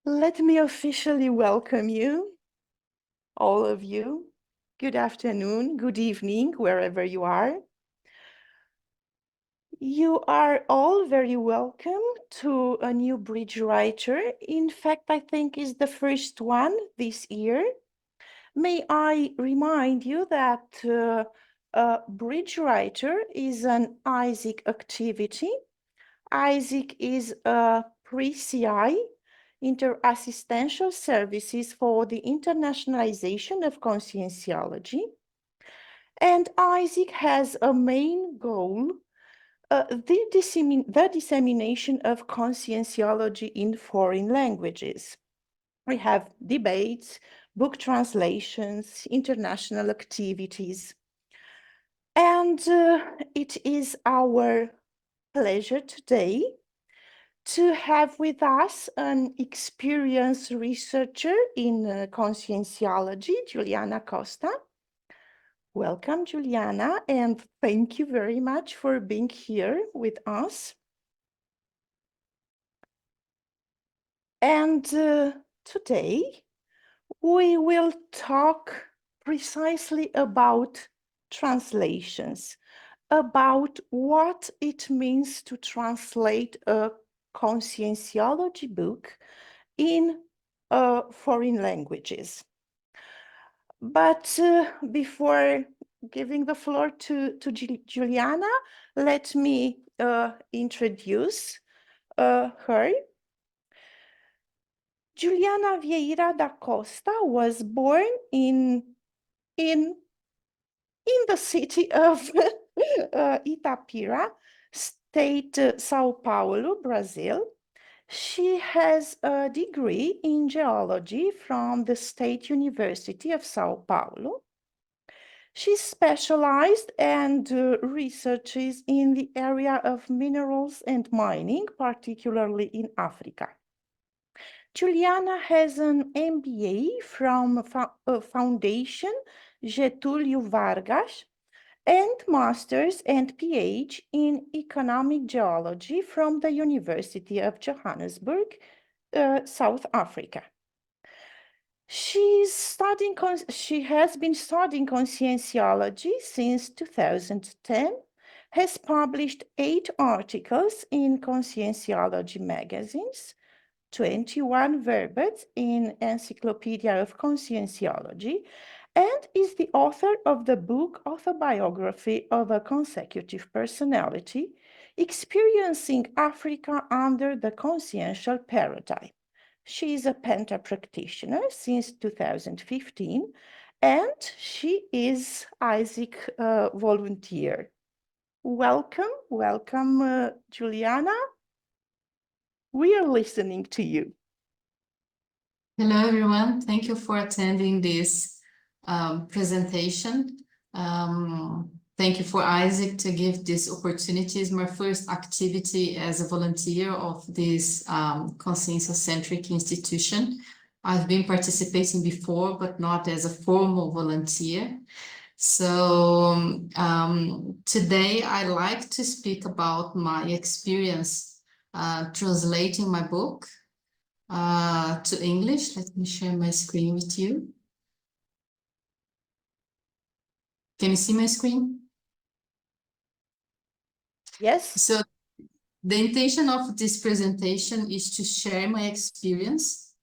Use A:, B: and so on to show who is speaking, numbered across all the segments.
A: Let me officially welcome you, all of you. Good afternoon, good evening, wherever you are. You are all very welcome to a new bridge writer. In fact, I think is the first one this year. May I remind you that a bridge writer is an ISIC activity. ISIC is a pre-CI, Interassistential Services for the Internationalization of Conscientiology. And ISIC has a main goal, the dissemination of conscientiology in foreign languages. We have debates, book translations, international activities. And it is our pleasure today to have with us an experienced researcher in conscientiology, Giuliana Costa. Welcome, Giuliana, and thank you very much for being here with us. And today we will talk precisely about translations, about what it means to translate a conscientiology book in foreign languages. But before giving the floor to Giuliana, let me introduce her. Giuliana Vieira da Costa was born in the city of Itapira, state São Paulo, Brazil. She has a degree in geology from the State University of São Paulo. She specialized and researches in the area of minerals and mining, particularly in Africa. Giuliana has an MBA from Foundation Getúlio Vargas and Master's and PhD in Economic Geology from the University of Johannesburg, South Africa. She has been studying conscientiology since 2010, has published 8 articles in conscientiology magazines, 21 verbats in Encyclopedia of Conscientiology, and is the author of the book Autobiography of a Consecutive Personality, Experiencing Africa Under the Consciential Paradigm. She is a Penta practitioner since 2015, and she is ISIC volunteer. Welcome, Giuliana. We are listening to you.
B: Hello, everyone. Thank you for attending this presentation. Thank you for Isaac to give this opportunity. It's my first activity as a volunteer of this conscience-centric institution. I've been participating before, but not as a formal volunteer. So today I'd like to speak about my experience translating my book to English. Let me share my screen with you. Can you see my screen?
A: Yes.
B: So the intention of this presentation is to share my experience.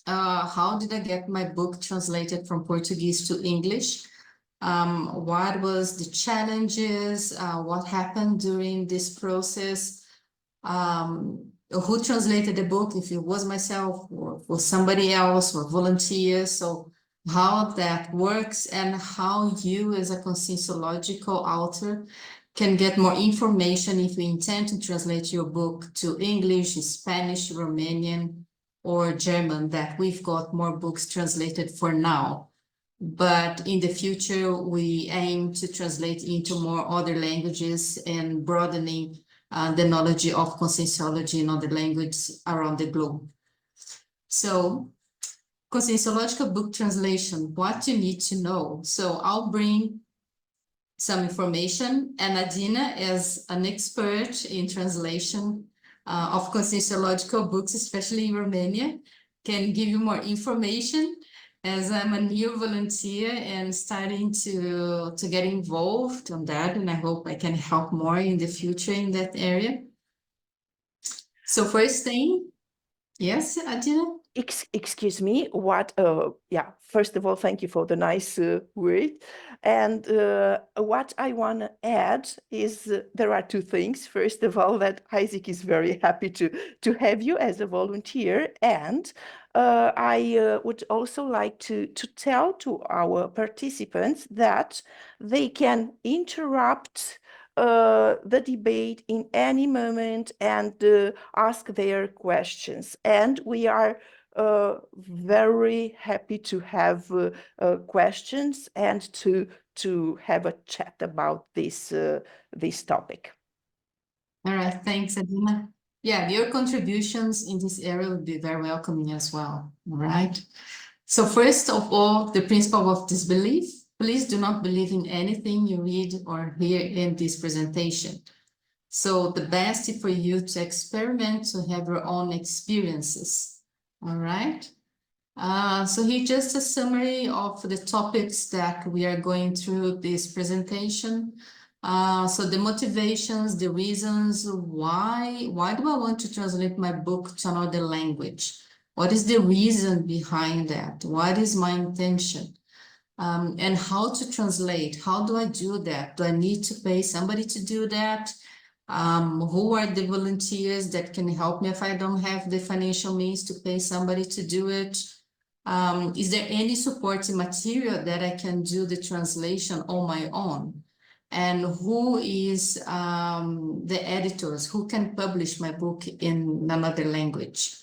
B: How did I get my book translated from Portuguese to English? What was the challenges? What happened during this process? Who translated the book, if it was myself or was somebody else or volunteers, so how that works and how you as a conscientiological author can get more information if you intend to translate your book to English, Spanish, Romanian, or German, that we've got more books translated for now. But in the future, we aim to translate into more other languages and broadening the knowledge of conscientiology in other languages around the globe. So, conscientiological book translation, what you need to know. So I'll bring some information, and Adina, as an expert in translation, of conscientiological books, especially in Romania, can give you more information, as I'm a new volunteer and starting to get involved on that, and I hope I can help more in the future in that area. So first thing, yes, Adina?
A: Excuse me, what, yeah, first of all, thank you for the nice word. And what I want to add is there are two things. First of all, that Isaac is very happy to have you as a volunteer. And I would also like to tell to our participants that they can interrupt the debate in any moment and ask their questions. And we are very happy to have questions and to have a chat about this topic.
B: All right, thanks, Adina. Yeah, your contributions in this area would be very welcoming as well. All right. So first of all, the principle of disbelief. Please do not believe in anything you read or hear in this presentation. So the best is for you to experiment, to have your own experiences. All right. So here just a summary of the topics that we are going through this presentation. So the motivations, the reasons why do I want to translate my book to another language? What is the reason behind that? What is my intention? And how to translate? How do I do that? Do I need to pay somebody to do that? Who are the volunteers that can help me if I don't have the financial means to pay somebody to do it? Is there any supporting material that I can do the translation on my own? And who is the editors? Who can publish my book in another language?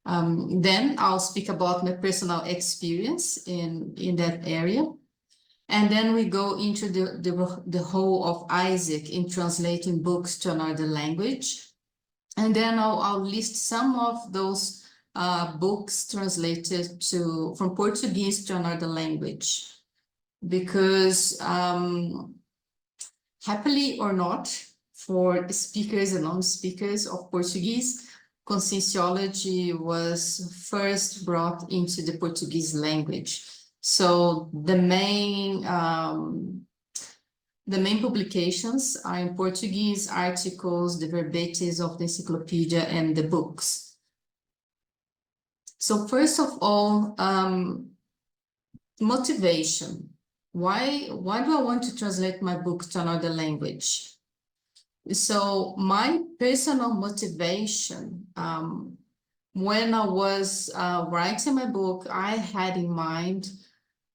B: Then I'll speak about my personal experience in that area. And then we go into the whole of Isaac in translating books to another language. And then I'll list some of those books translated from Portuguese to another language. Because happily or not, for speakers and non-speakers of Portuguese, conscientiology was first brought into the Portuguese language. So the main publications are in Portuguese, articles, the verbatis of the encyclopedia, and the books. So first of all, motivation. Why do I want to translate my book to another language? So my personal motivation, when I was writing my book, I had in mind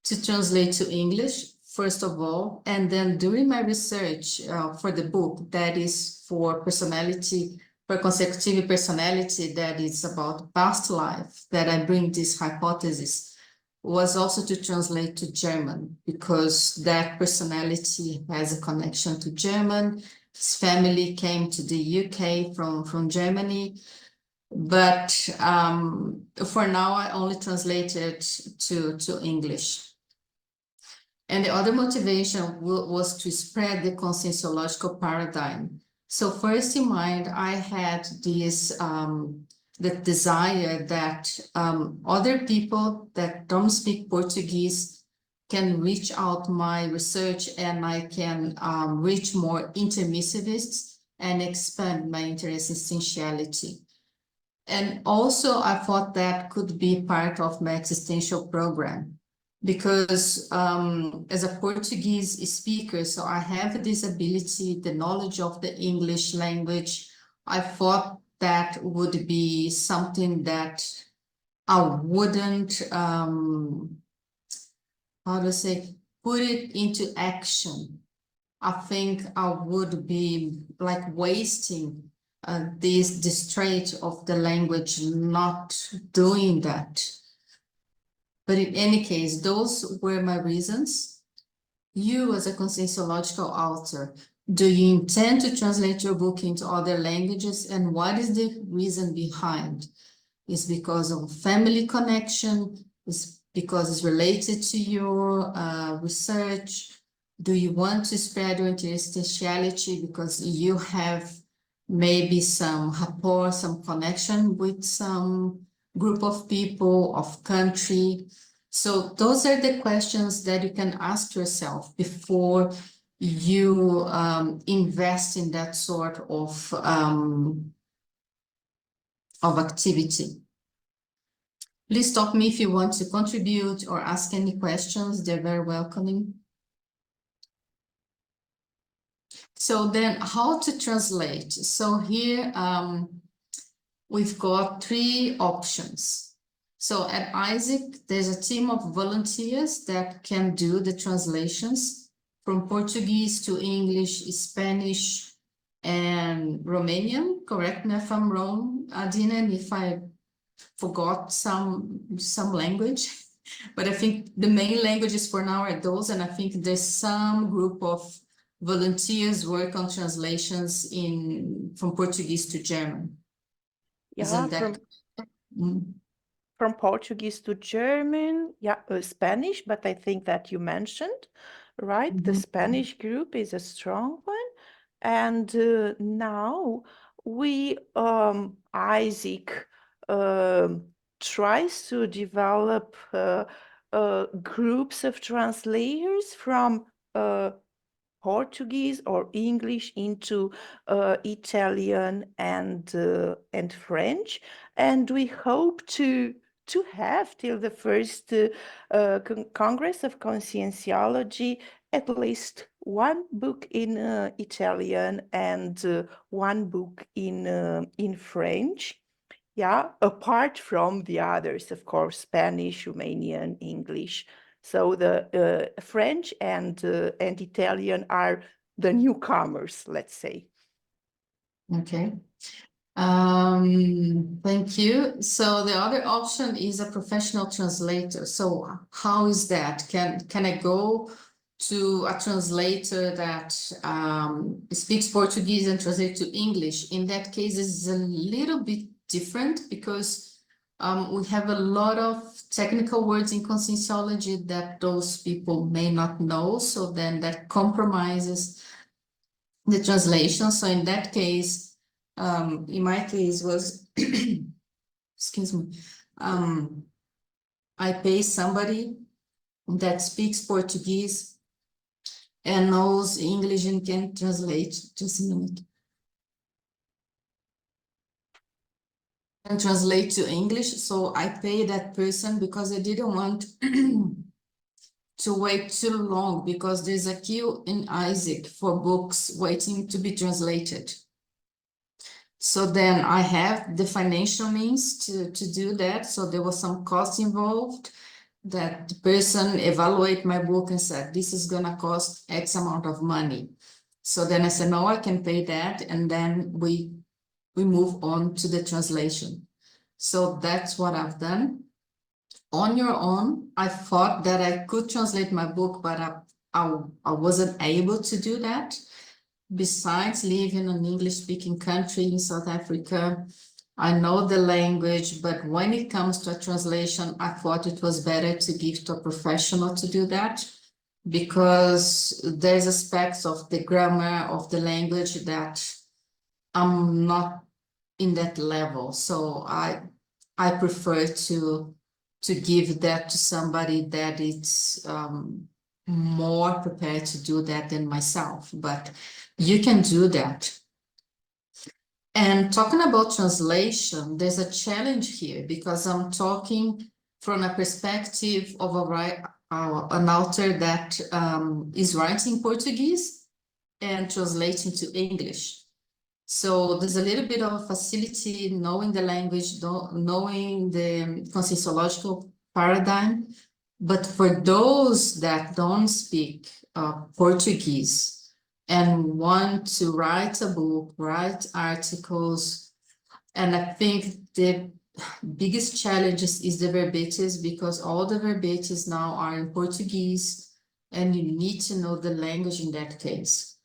B: to translate to English, first of all, and then during my research for the book, that is for consecutive personality, that is about past life, that I bring this hypothesis, was also to translate to German, because that personality has a connection to German. His family came to the UK from Germany. But for now, I only translated to English. And the other motivation was to spread the conscientiological paradigm. So first in mind, I had this the desire that other people that don't speak Portuguese can reach out my research, and I can reach more intermissivists and expand my interexistentiality. And also, I thought that could be part of my existential program, because as a Portuguese speaker, so I have this ability, the knowledge of the English language. I thought that would be something that I wouldn't, how to say, put it into action. I think I would be like wasting this trait of the language, not doing that. But in any case, those were my reasons. You, as a conscientiological author, do you intend to translate your book into other languages? And what is the reason behind? Is because of family connection? Is because it's related to your research? Do you want to spread your interstitiality because you have maybe some rapport, some connection with some group of people, of country. So those are the questions that you can ask yourself before you invest in that sort of activity. Please stop me if you want to contribute or ask any questions. They're very welcoming. So then how to translate? So here we've got 3 options. So at Isaac, there's a team of volunteers that can do the translations from Portuguese to English, Spanish, and Romanian. Correct me if I'm wrong, Adina, and if I forgot some language. But I think the main languages for now are those, and I think there's some group of volunteers work on translations from Portuguese to German.
A: Yeah,
B: Isn't that?
A: from Portuguese to German, Spanish, but I think that you mentioned, right? The Spanish group is a strong one. And now Isaac tries to develop groups of translators from Portuguese or English into Italian and French, and we hope to have till the first Congress of Conscientiology at least one book in Italian and one book in French. Yeah, apart from the others, of course, Spanish, Romanian, English. So the French and Italian are the newcomers, let's say.
B: Okay. Thank you. So the other option is a professional translator. So how is that? Can I go to a translator that speaks Portuguese and translate to English? In that case, it's a little bit different because we have a lot of technical words in conscientiology that those people may not know. So then that compromises the translation. So in that case, in my case was, excuse me, I pay somebody that speaks Portuguese and knows English and can translate. Just a minute. And translate to English. So I pay that person because I didn't want to wait too long because there's a queue in Isaac for books waiting to be translated. So then I have the financial means to do that. So there was some cost involved that the person evaluate my book and said, this is gonna cost X amount of money. So then I said, no, I can pay that. And then we move on to the translation. So that's what I've done. On your own, I thought that I could translate my book, but I wasn't able to do that. Besides living in an English-speaking country in South Africa, I know the language, but when it comes to a translation, I thought it was better to give to a professional to do that because there's aspects of the grammar of the language that I'm not in that level. So I prefer to give that to somebody that is more prepared to do that than myself, but you can do that. And talking about translation, there's a challenge here because I'm talking from a perspective of an author that is writing Portuguese and translating to English. So there's a little bit of facility knowing the language, knowing the conscientiological paradigm. But for those that don't speak Portuguese and want to write a book, write articles, and I think the biggest challenges is the verbetes because all the verbetes now are in Portuguese and you need to know the language in that case.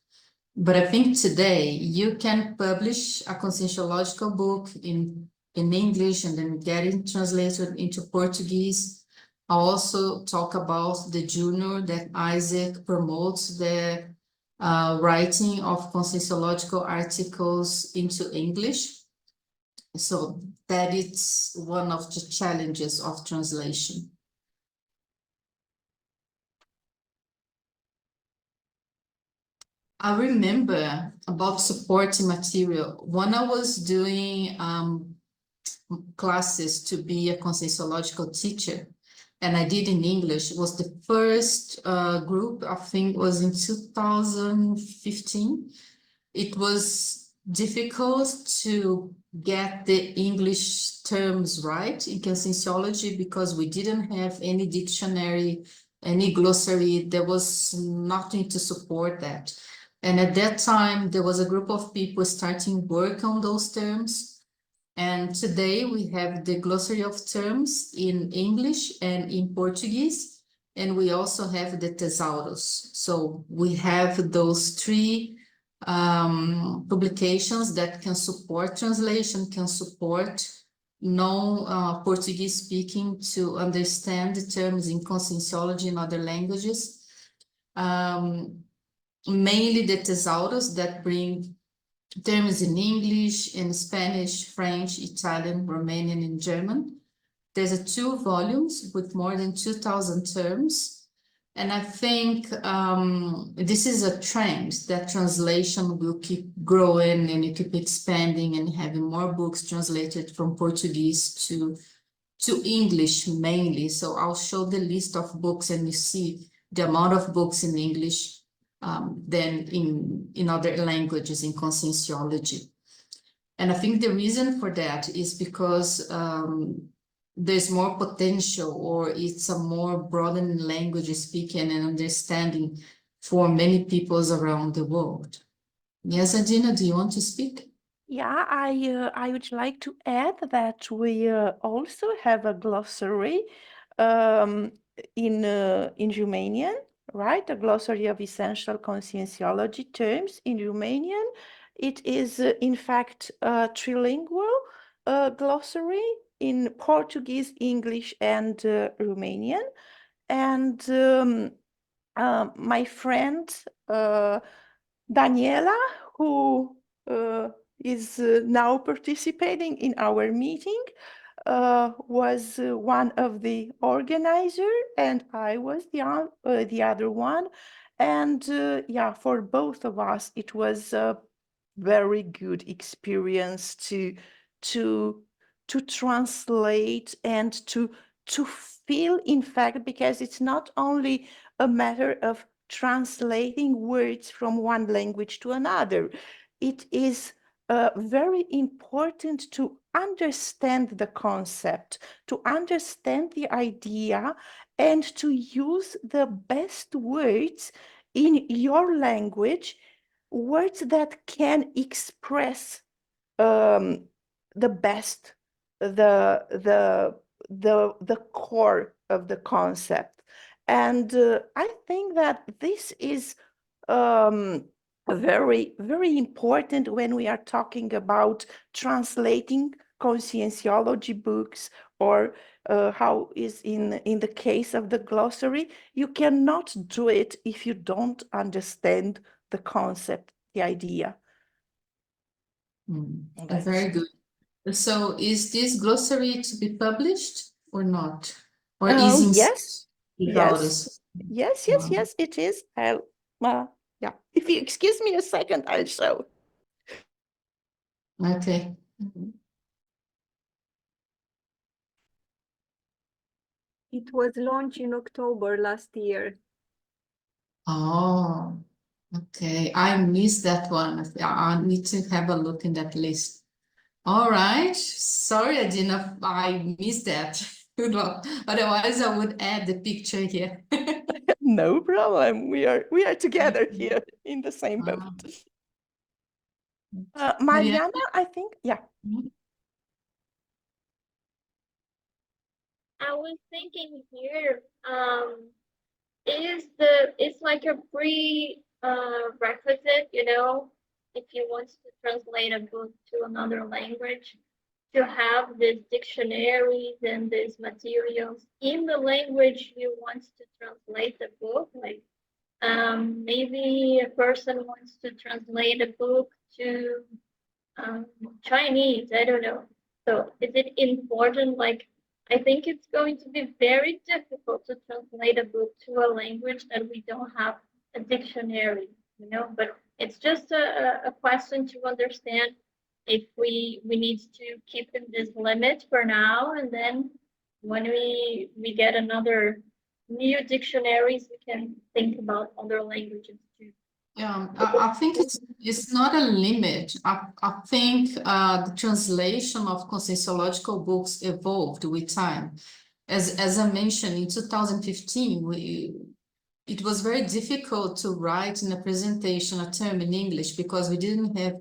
B: But I think today you can publish a conscientiological book in English and then get it translated into Portuguese. I also talk about the junior that Isaac promotes the writing of conscientiological articles into English. So that is one of the challenges of translation. I remember about supporting material. When I was doing classes to be a conscientiological teacher, and I did in English, it was the first group, I think was in 2015. It was difficult to get the English terms right in conscientiology because we didn't have any dictionary, any glossary. There was nothing to support that. And at that time, there was a group of people starting work on those terms. And today we have the glossary of terms in English and in Portuguese. And we also have the thesaurus. So we have those three publications that can support translation, can support non-Portuguese speaking to understand the terms in conscientiology in other languages. Mainly the thesaurus that bring terms in English, in Spanish, French, Italian, Romanian, and German. There's a 2 volumes with more than 2,000 terms. And I think this is a trend that translation will keep growing and keep expanding and having more books translated from Portuguese to English mainly. So I'll show the list of books and you see the amount of books in English than in other languages in conscientiology. And I think the reason for that is because there's more potential, or it's a more broadened language speaking and understanding for many peoples around the world. Yes, Adina, do you want to speak?
A: Yeah, I would like to add that we also have a glossary um, in Romanian, right? A glossary of essential conscientiology terms in Romanian. It is, in fact, a trilingual glossary in Portuguese, English, and Romanian. And my friend Daniela, who is now participating in our meeting, was one of the organizer, and I was the other one. And yeah, for both of us, it was a very good experience to to translate and to feel, in fact, because it's not only a matter of translating words from one language to another. It is very important to understand the concept, to understand the idea, and to use the best words in your language, words that can express the best, the core of the concept. And I think that this is very, very important when we are talking about translating conscientiology books, or how is in the case of the glossary. You cannot do it if you don't understand the concept, the idea.
B: Very good. So is this glossary to be published or not? Or
A: Oh,
B: is in
A: yes, yes,
B: thesaurus?
A: yes, it is. Yeah, if you excuse me a second, I'll show.
B: Okay.
C: It was launched in October last year.
B: Oh, okay. I missed that one. I need to have a look in that list. All right. Sorry, I missed that. Good luck. Otherwise, I would add the picture here.
A: No problem. We are together here in the same boat.
B: Mariana?
A: Mariana, I think, yeah.
C: I was thinking here, it's like a requisite, if you want to translate a book to another language, to have these dictionaries and these materials in the language you want to translate the book. Like, Maybe a person wants to translate a book to Chinese, I don't know. So is it important? Like, I think it's going to be very difficult to translate a book to a language that we don't have a dictionary, you know, but it's just a question to understand if we need to keep in this limit for now, and then when we get another new dictionaries, we can think about other languages too.
B: Yeah, I think it's not a limit. I think the translation of conscientiological books evolved with time. As I mentioned, in 2015, it was very difficult to write in a presentation a term in English because we didn't have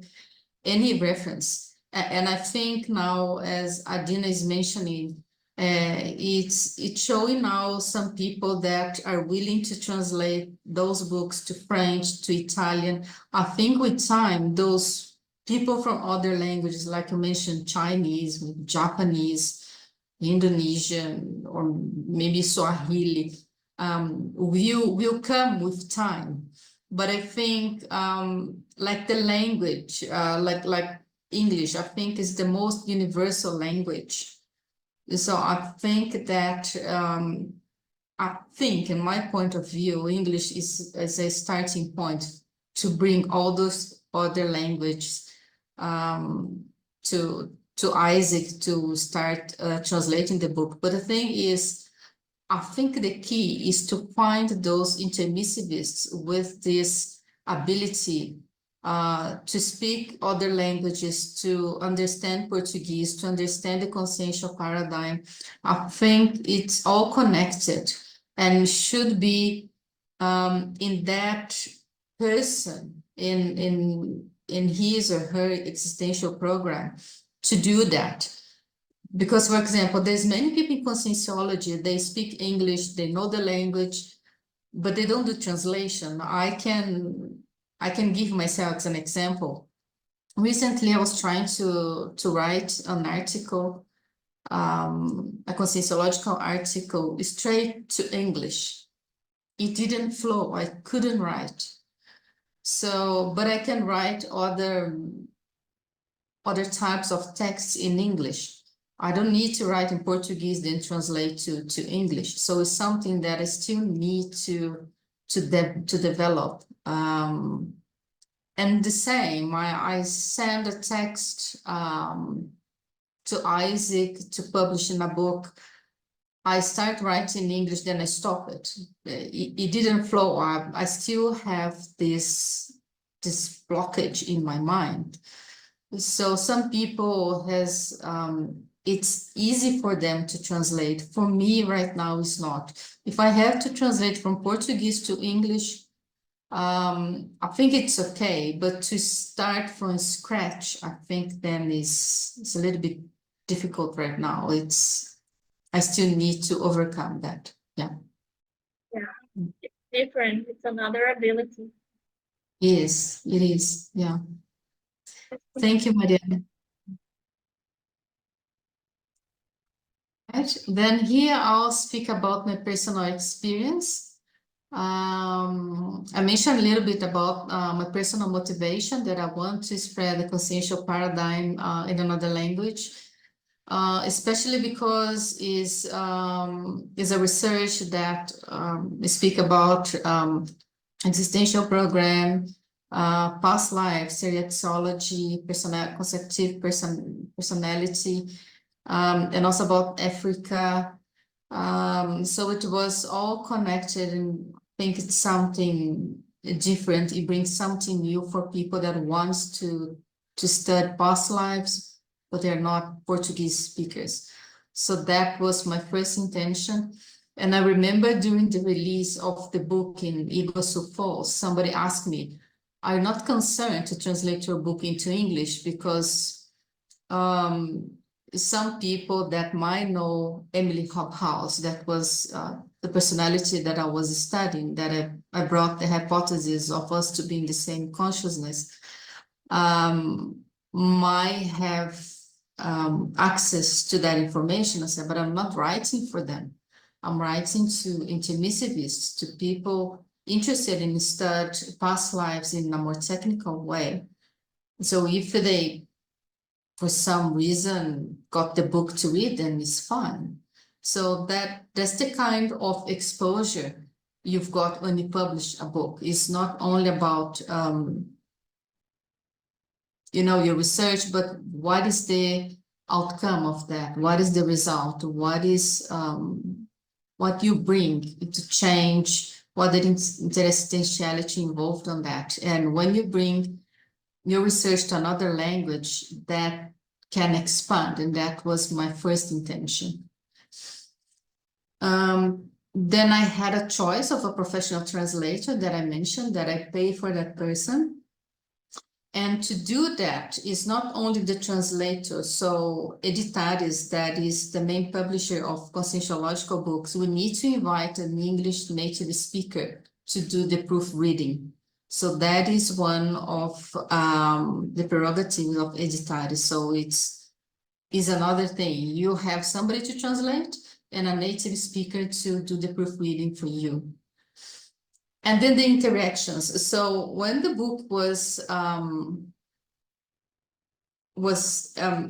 B: any reference. And I think now, as Adina is mentioning, it's showing now some people that are willing to translate those books to French, to Italian. I think with time, those people from other languages, like you mentioned, Chinese, Japanese, Indonesian, or maybe Swahili, will come with time. But I think like the language, like English, I think is the most universal language. So I think that I think, in my point of view, English is a starting point to bring all those other languages to Isaac to start translating the book. But the thing is, I think the key is to find those intermissivists with this ability to speak other languages, to understand Portuguese, to understand the consciential paradigm. I think it's all connected and should be in that person, in his or her existential program to do that. Because, for example, there's many people in conscientiology, they speak English, they know the language, but they don't do translation. I can give myself as an example. Recently, I was trying to write an article, a conscientiological article, straight to English. It didn't flow. I couldn't write. So, but I can write other types of texts in English. I don't need to write in Portuguese, then translate to English. So it's something that I still need to develop. And the same, I send a text to Isaac to publish in a book. I start writing in English, then I stop it. It didn't flow. I still have this blockage in my mind. So some people has it's easy for them to translate. For me right now, it's not. If I have to translate from Portuguese to English, I think it's okay, but to start from scratch, I think then it's a little bit difficult right now. I still need to overcome that. Yeah.
C: Yeah, it's different. It's another ability.
B: Yes, it is. Yeah. Thank you, Mariana. Right. Then here I'll speak about my personal experience. I mentioned a little bit about my personal motivation that I want to spread the consciential paradigm in another language, especially because is a research that speak about existential program, past life, seriaxology, conceptive personality, and also about Africa. So it was all connected, and I think it's something different. It brings something new for people that wants to study past lives, but they're not Portuguese speakers. So that was my first intention. And I remember during the release of the book in Iguaçu Falls, somebody asked me, "Are you not concerned to translate your book into English? Because some people that might know Emily Hobhouse, that was the personality that I was studying, that I brought the hypothesis of us to be in the same consciousness, might have access to that information." I said, "But I'm not writing for them. I'm writing to intermissivists, to people interested in study past lives in a more technical way. So if they, for some reason, got the book to read, then it's fine. So that's the kind of exposure you've got when you publish a book. It's not only about your research, but what is the outcome of that? What is the result? What is what you bring to change? What the internationality involved on that? And when you bring your research to another language, that can expand, and that was my first intention. Then I had a choice of a professional translator that I mentioned, that I pay for that person. And to do that is not only the translator, so Editares, that is the main publisher of conscientiological books, we need to invite an English native speaker to do the proofreading. So that is one of the prerogatives of Editares. So is another thing. You have somebody to translate and a native speaker to do the proofreading for you. And then the interactions. So when the book was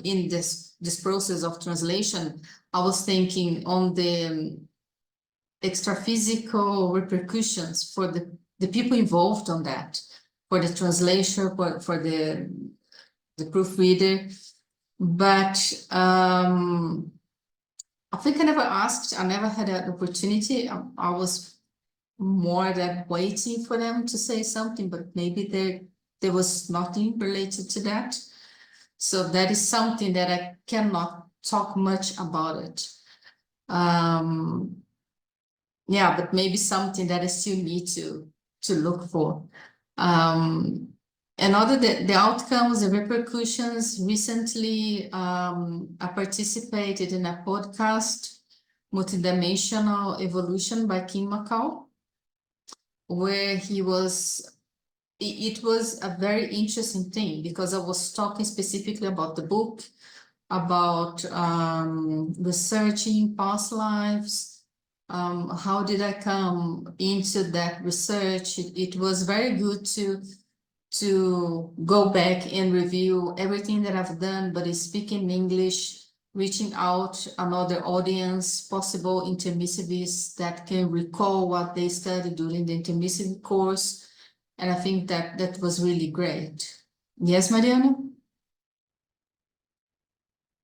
B: in this process of translation, I was thinking on the extra physical repercussions for the people involved on that, for the translator, for the proofreader. But I think I never asked. I never had an opportunity. I was more than waiting for them to say something, but maybe there was nothing related to that. So that is something that I cannot talk much about it. Yeah, but maybe something that I still need to look for. And other the outcomes, the repercussions, recently I participated in a podcast, Multidimensional Evolution by Kim McCall, where it was a very interesting thing, because I was talking specifically about the book, about researching past lives, how did I come into that research. It was very good to go back and review everything that I've done, but speaking English, reaching out another audience, possible intermissivists that can recall what they studied during the intermissive course. And I think that was really great. Yes, Mariana?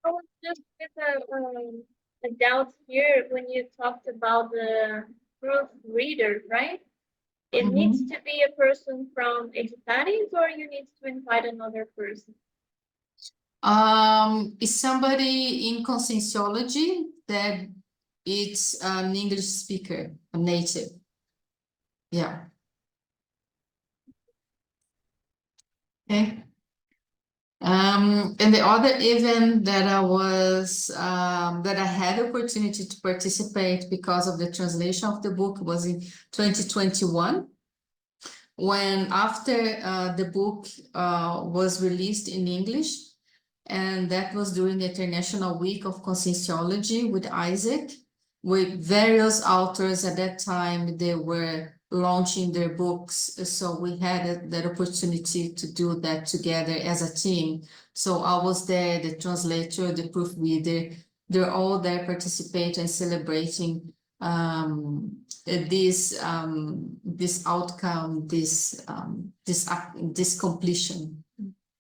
C: I was just with a doubt here when you talked about the proofreader, right? It needs to be a person from Editares, or you need to invite another person?
B: Is somebody in conscientiology that it's an English speaker, a native. Yeah. Okay. And the other event that that I had the opportunity to participate because of the translation of the book was in 2021, when after the book was released in English, and that was during the International Week of Conscientiology with Isaac, with various authors at that time. They were launching their books, so we had that opportunity to do that together as a team. So I was there, the translator, the proofreader, they're all there participating and celebrating this outcome, this completion,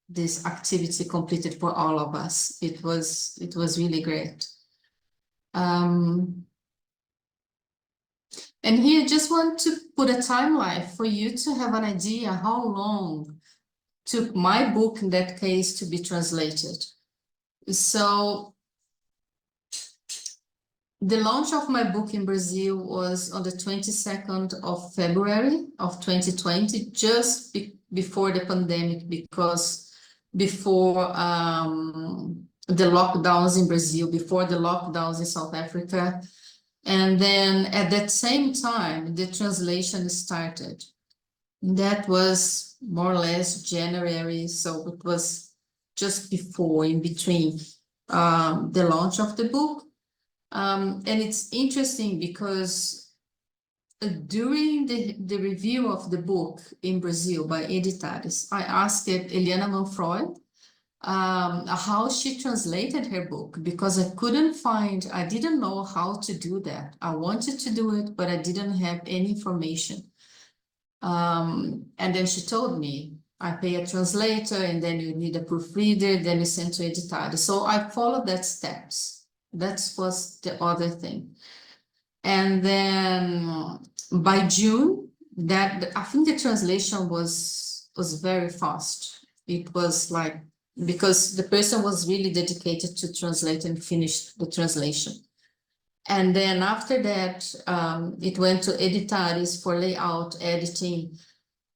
B: this activity completed for all of us. It was really great. And here, just want to put a timeline for you to have an idea how long took my book in that case to be translated. So the launch of my book in Brazil was on the 22nd of February of 2020, just before the pandemic, because before the lockdowns in Brazil, before the lockdowns in South Africa. And then at that same time, the translation started. That was more or less January, so it was just before, in between the launch of the book. And it's interesting because during the review of the book in Brazil by Editares, I asked Eliana Manfroy how she translated her book, because I didn't know how to do that. I wanted to do it, but I didn't have any information. And then she told me, I pay a translator, and then you need a proofreader, then you send to Editares. So I followed that steps. That was the other thing. And then by June, I think the translation was very fast. It was like, because the person was really dedicated to translate and finish the translation. And then after that, it went to Editares for layout, editing,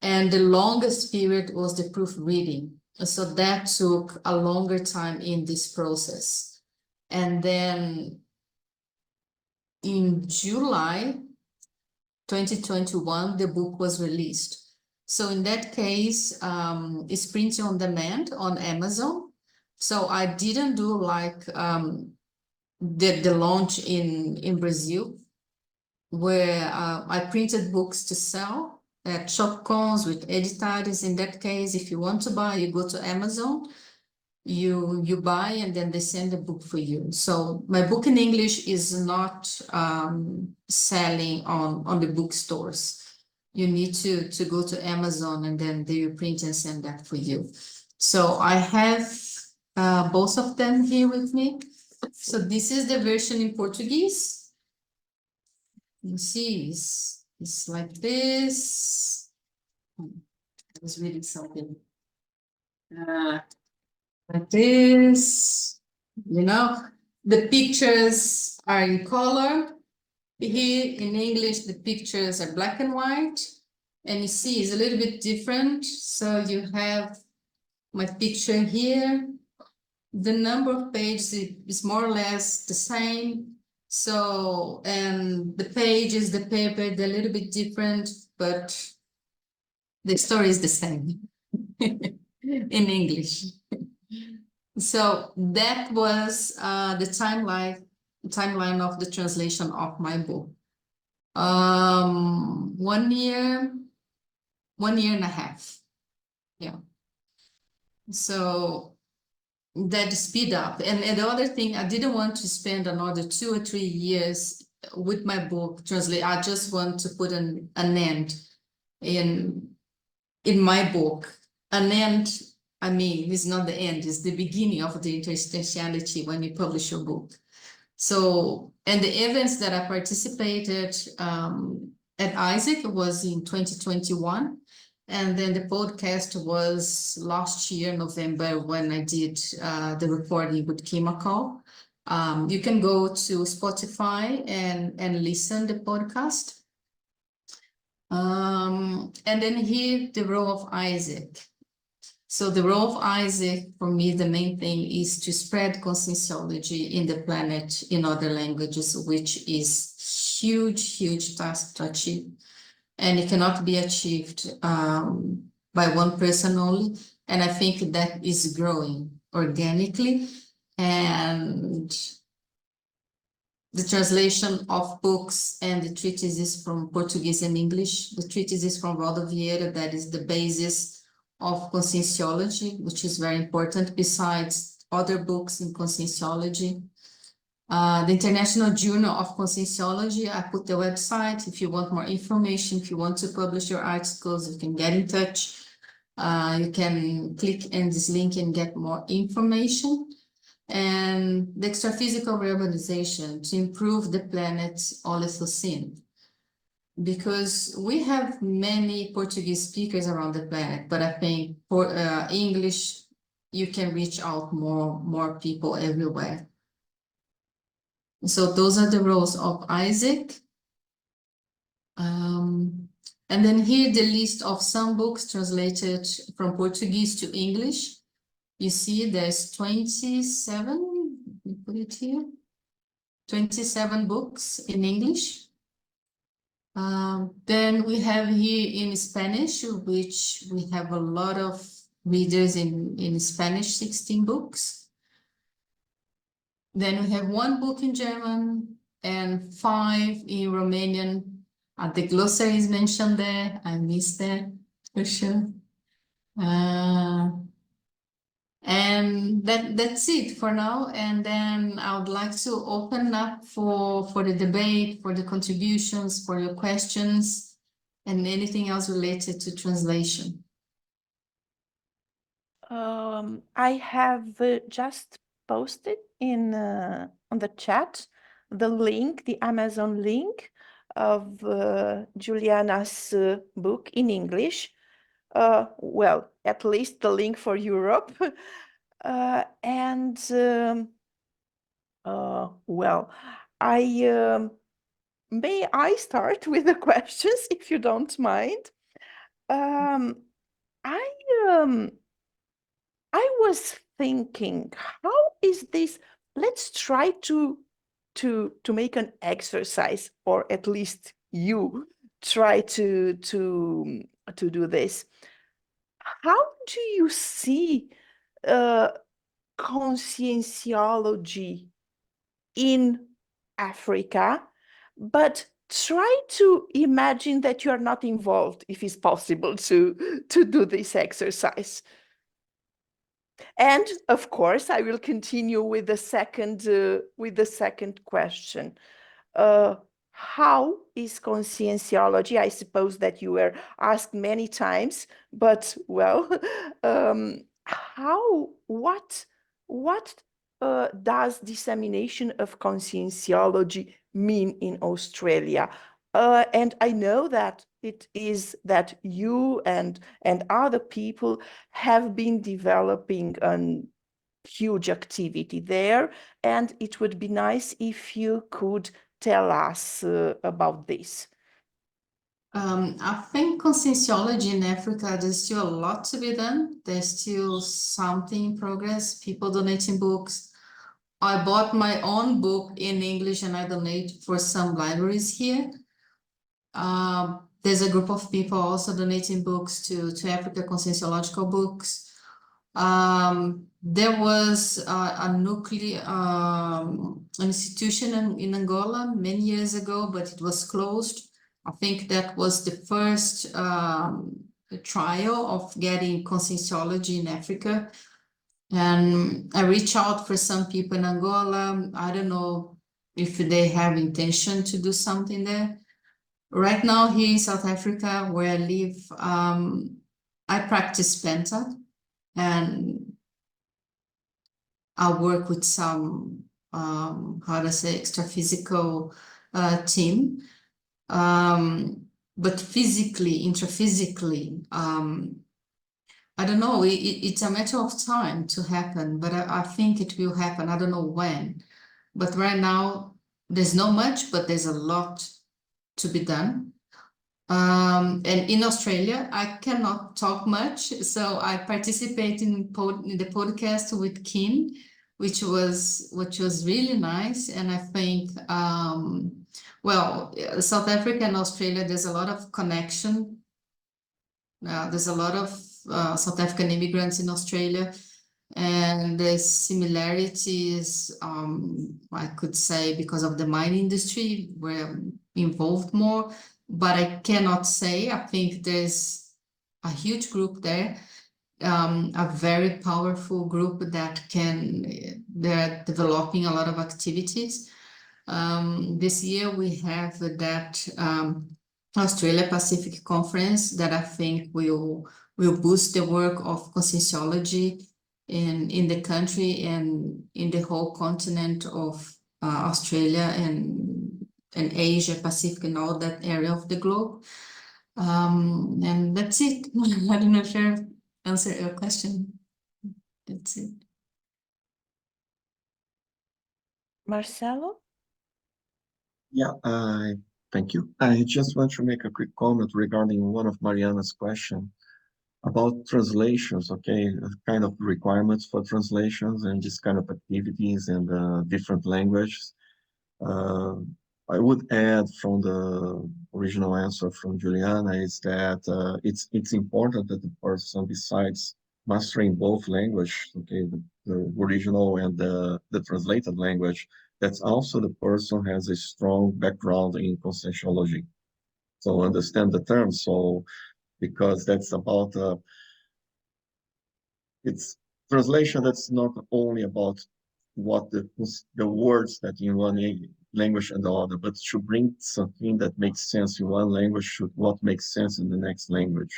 B: and the longest period was the proofreading. So that took a longer time in this process. And then in July 2021, the book was released. So in that case, it's printed on demand on Amazon. So I didn't do like the launch in Brazil, where I printed books to sell at shopcons with Editares. In that case, if you want to buy, you go to Amazon, you buy, and then they send the book for you. So my book in English is not selling on the bookstores. You need to go to Amazon, and then they will print and send that for you. So I have both of them here with me. So this is the version in Portuguese. You see, it's like this. I was reading something. Like this, the pictures are in color. Here in English, the pictures are black and white, and you see it's a little bit different. So you have my picture here. The number of pages is more or less the same. So, and the pages, the paper, they're a little bit different, but the story is the same in English. So that was the timeline of the translation of my book. 1 year, 1.5 years. Yeah. So that speed up. And the other thing, I didn't want to spend another 2 or 3 years with my book translate. I just want to put an end in my book. An end, I mean, it's not the end, it's the beginning of the internationality when you publish your book. So, and the events that I participated at Isaac was in 2021. And then the podcast was last year, November, when I did the recording with Kimako. You can go to Spotify and listen the podcast. And then here, the role of Isaac. So the role of Isaac, for me, the main thing is to spread conscientiology in the planet in other languages, which is huge task to achieve. And it cannot be achieved by one person only. And I think that is growing organically. And the translation of books and the treatises from Portuguese and English, the treatises from Valdo Vieira, that is the basis of conscientiology, which is very important, besides other books in conscientiology. The International Journal of Conscientiology, I put the website. If you want more information, if you want to publish your articles, you can get in touch. You can click in this link and get more information. And the extraphysical reurbanization to improve the planet's Oligocene. Because we have many Portuguese speakers around the planet, but I think for English, you can reach out more people everywhere. So those are the roles of Isaac. And then here the list of some books translated from Portuguese to English. You see there's 27, let me put it here, 27 books in English. Then we have here in Spanish, which we have a lot of readers in Spanish, 16 books. Then we have 1 book in German and 5 in Romanian, The glossary is mentioned there. I missed that for sure. And that's it for now. And then I would like to open up for the debate, for the contributions, for your questions, and anything else related to translation.
A: I have just posted in on the chat the link, the Amazon link of Giuliana's book in English. Well, at least the link for Europe. And well, may I start with the questions if you don't mind? Um, I um, I was thinking, how is this? Let's try to make an exercise, or at least you try to do this. How do you see uh, conscientiology in Africa? But try to imagine that you are not involved, if it's possible to do this exercise. And of course, I will continue with the second question. Uh, how is conscientiology? I suppose that you were asked many times, but well, what does dissemination of conscientiology mean in Australia? And I know that it is that you and other people have been developing a huge activity there, and it would be nice if you could tell us about this.
B: I think conscientiology in Africa, there's still a lot to be done. There's still something in progress, people donating books. I bought my own book in English and I donate for some libraries here. There's a group of people also donating books to Africa, conscientiological books. There was a nuclear institution in Angola many years ago, but it was closed. I think that was the first trial of getting conscientiology in Africa. And I reached out for some people in Angola. I don't know if they have intention to do something there. Right now here in South Africa, where I live, I practice Penta, and I work with some, how to say, extra physical team. But physically, intraphysically, I don't know, it's a matter of time to happen, but I think it will happen. I don't know when. But right now, there's not much, but there's a lot to be done. And in Australia, I cannot talk much, so I participate in the podcast with Kim, which was really nice. And I think, well, South Africa and Australia, there's a lot of connection. There's a lot of South African immigrants in Australia, and the similarities, I could say, because of the mining industry, we're involved more, but I cannot say. I think there's a huge group there, a very powerful group that they're developing a lot of activities. This year we have that Australia Pacific Conference that I think will boost the work of conscientiology in the country and in the whole continent of Australia and Asia Pacific and all that area of the globe. And that's it. I don't know if I answered your question. That's it.
A: Marcelo?
D: Yeah, thank you. I just want to make a quick comment regarding one of Mariana's question about translations, okay, kind of requirements for translations and this kind of activities in different languages. I would add from the original answer from Juliana is that it's important that the person, besides mastering both language, okay, the original and the translated language, that's also the person has a strong background in conscientiology. so understand the term. So because that's about it's translation that's not only about what the words that in one language and the other, but to bring something that makes sense in one language should what makes sense in the next language.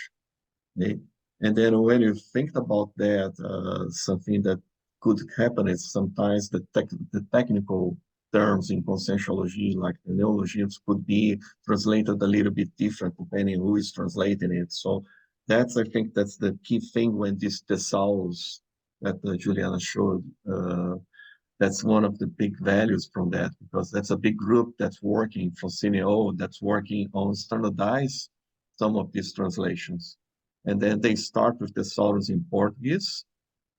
D: Okay? And then when you think about that, something that could happen is sometimes the technical terms in conscientiology, like the neologisms, could be translated a little bit different depending who is translating it. So I think that's the key thing when this thesaurus that Giuliana showed, that's one of the big values from that, because that's a big group that's working for CNO, that's working on standardize some of these translations. And then they start with the thesaurus in Portuguese,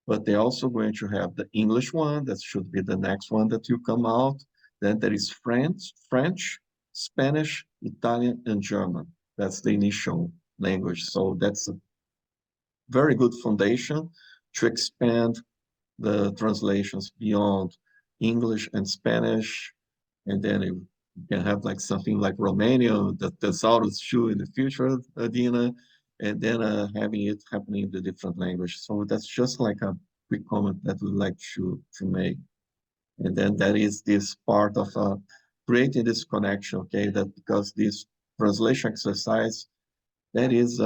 D: but they're also going to have the English one, that should be the next one that you come out. Then there is French, Spanish, Italian, and German. That's the initial language. So that's a very good foundation to expand the translations beyond English and Spanish. And then you can have like something like Romanian, the thesaurus too in the future, Adina, and then having it happening in the different languages. So that's just like a quick comment that we'd like to make. And then that is this part of creating this connection, okay, that because this translation exercise, that is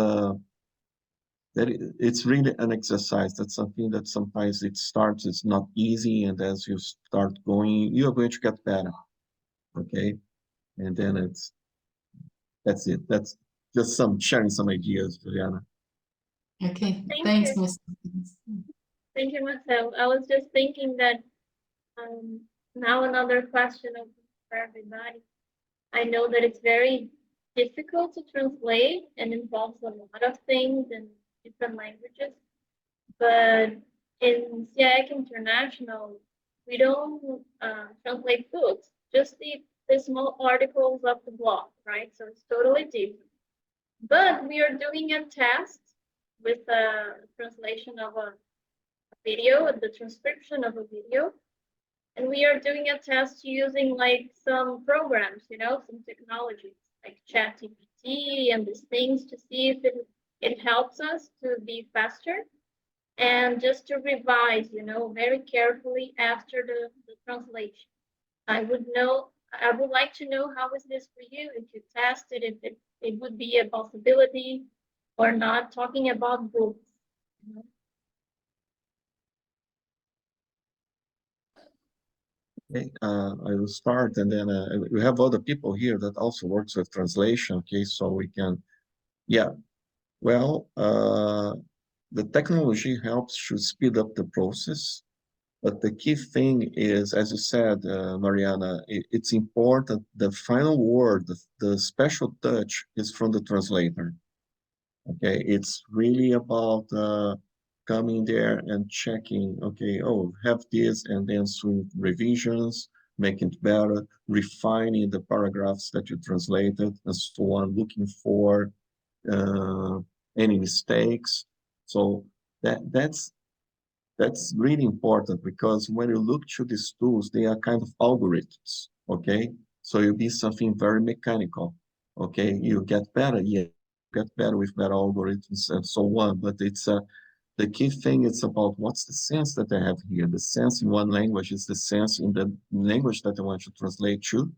D: it's really an exercise. That's something that sometimes it starts, it's not easy, and as you start going, you're going to get better, okay? And then that's it. That's just sharing some ideas, Juliana.
B: Okay,
C: Thank
B: thanks,
C: you.
B: Mr.
C: Thank you, Marcel. I was just thinking that now another question for everybody. I know that it's very difficult to translate and involves a lot of things in different languages, but in CIEC International, we don't translate books, just the small articles of the blog, right? So it's totally different. But we are doing a test with a translation of a video, the transcription of a video. And we are doing a test using like some programs, some technologies like ChatGPT and these things to see if it helps us to be faster and just to revise, very carefully after the translation. I would like to know how is this for you, if you tested, if it would be a possibility or not, talking about books.
D: Okay, I will start, and then we have other people here that also works with translation, okay, so we can, yeah, well, the technology helps to speed up the process, but the key thing is, as you said, Mariana, it's important, the final word, the special touch is from the translator, okay, it's really about coming there and checking, okay, oh, have this, and then some revisions, making it better, refining the paragraphs that you translated, and so on, looking for any mistakes. So that's really important, because when you look to these tools, they are kind of algorithms, okay? So you'll be something very mechanical, okay? You get better, yeah, get better with better algorithms and so on, but it's the key thing is about what's the sense that I have here. The sense in one language is the sense in the language that I want to translate to.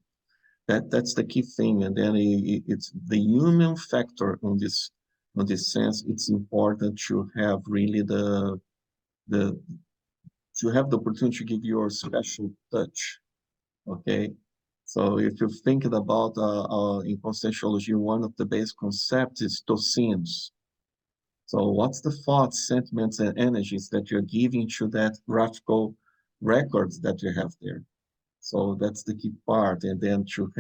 D: That's the key thing, and then it's the human factor on this sense. It's important to have really the to have the opportunity to give your special touch. Okay, so if you're thinking about in conscientiology, one of the basic concepts is tocins. So what's the thoughts, sentiments, and energies that you're giving to that graphical records that you have there? So that's the key part. And then to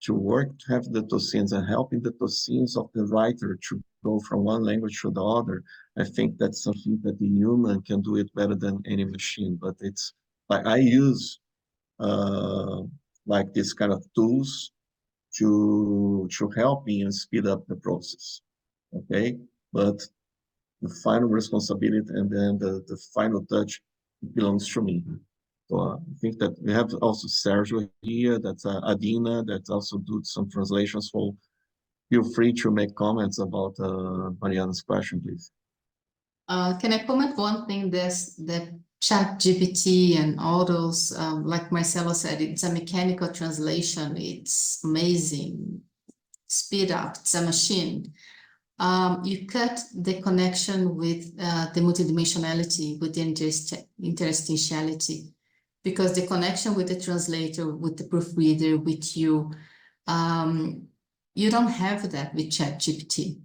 D: work to have the tocins and helping the tocins of the writer to go from one language to the other, I think that's something that the human can do it better than any machine. But it's like I use like this kind of tools to help me and speed up the process. Okay, but the final responsibility and then the final touch belongs to me. So I think that we have also Sergio here, that's Adina, that also do some translations for feel free to make comments about Mariana's question, please.
B: Can I comment one thing? That ChatGPT and all those, like Marcelo said, it's a mechanical translation. It's amazing. Speed up, it's a machine. You cut the connection with the multidimensionality, with the interstitiality, because the connection with the translator, with the proofreader, with you, you don't have that with ChatGPT.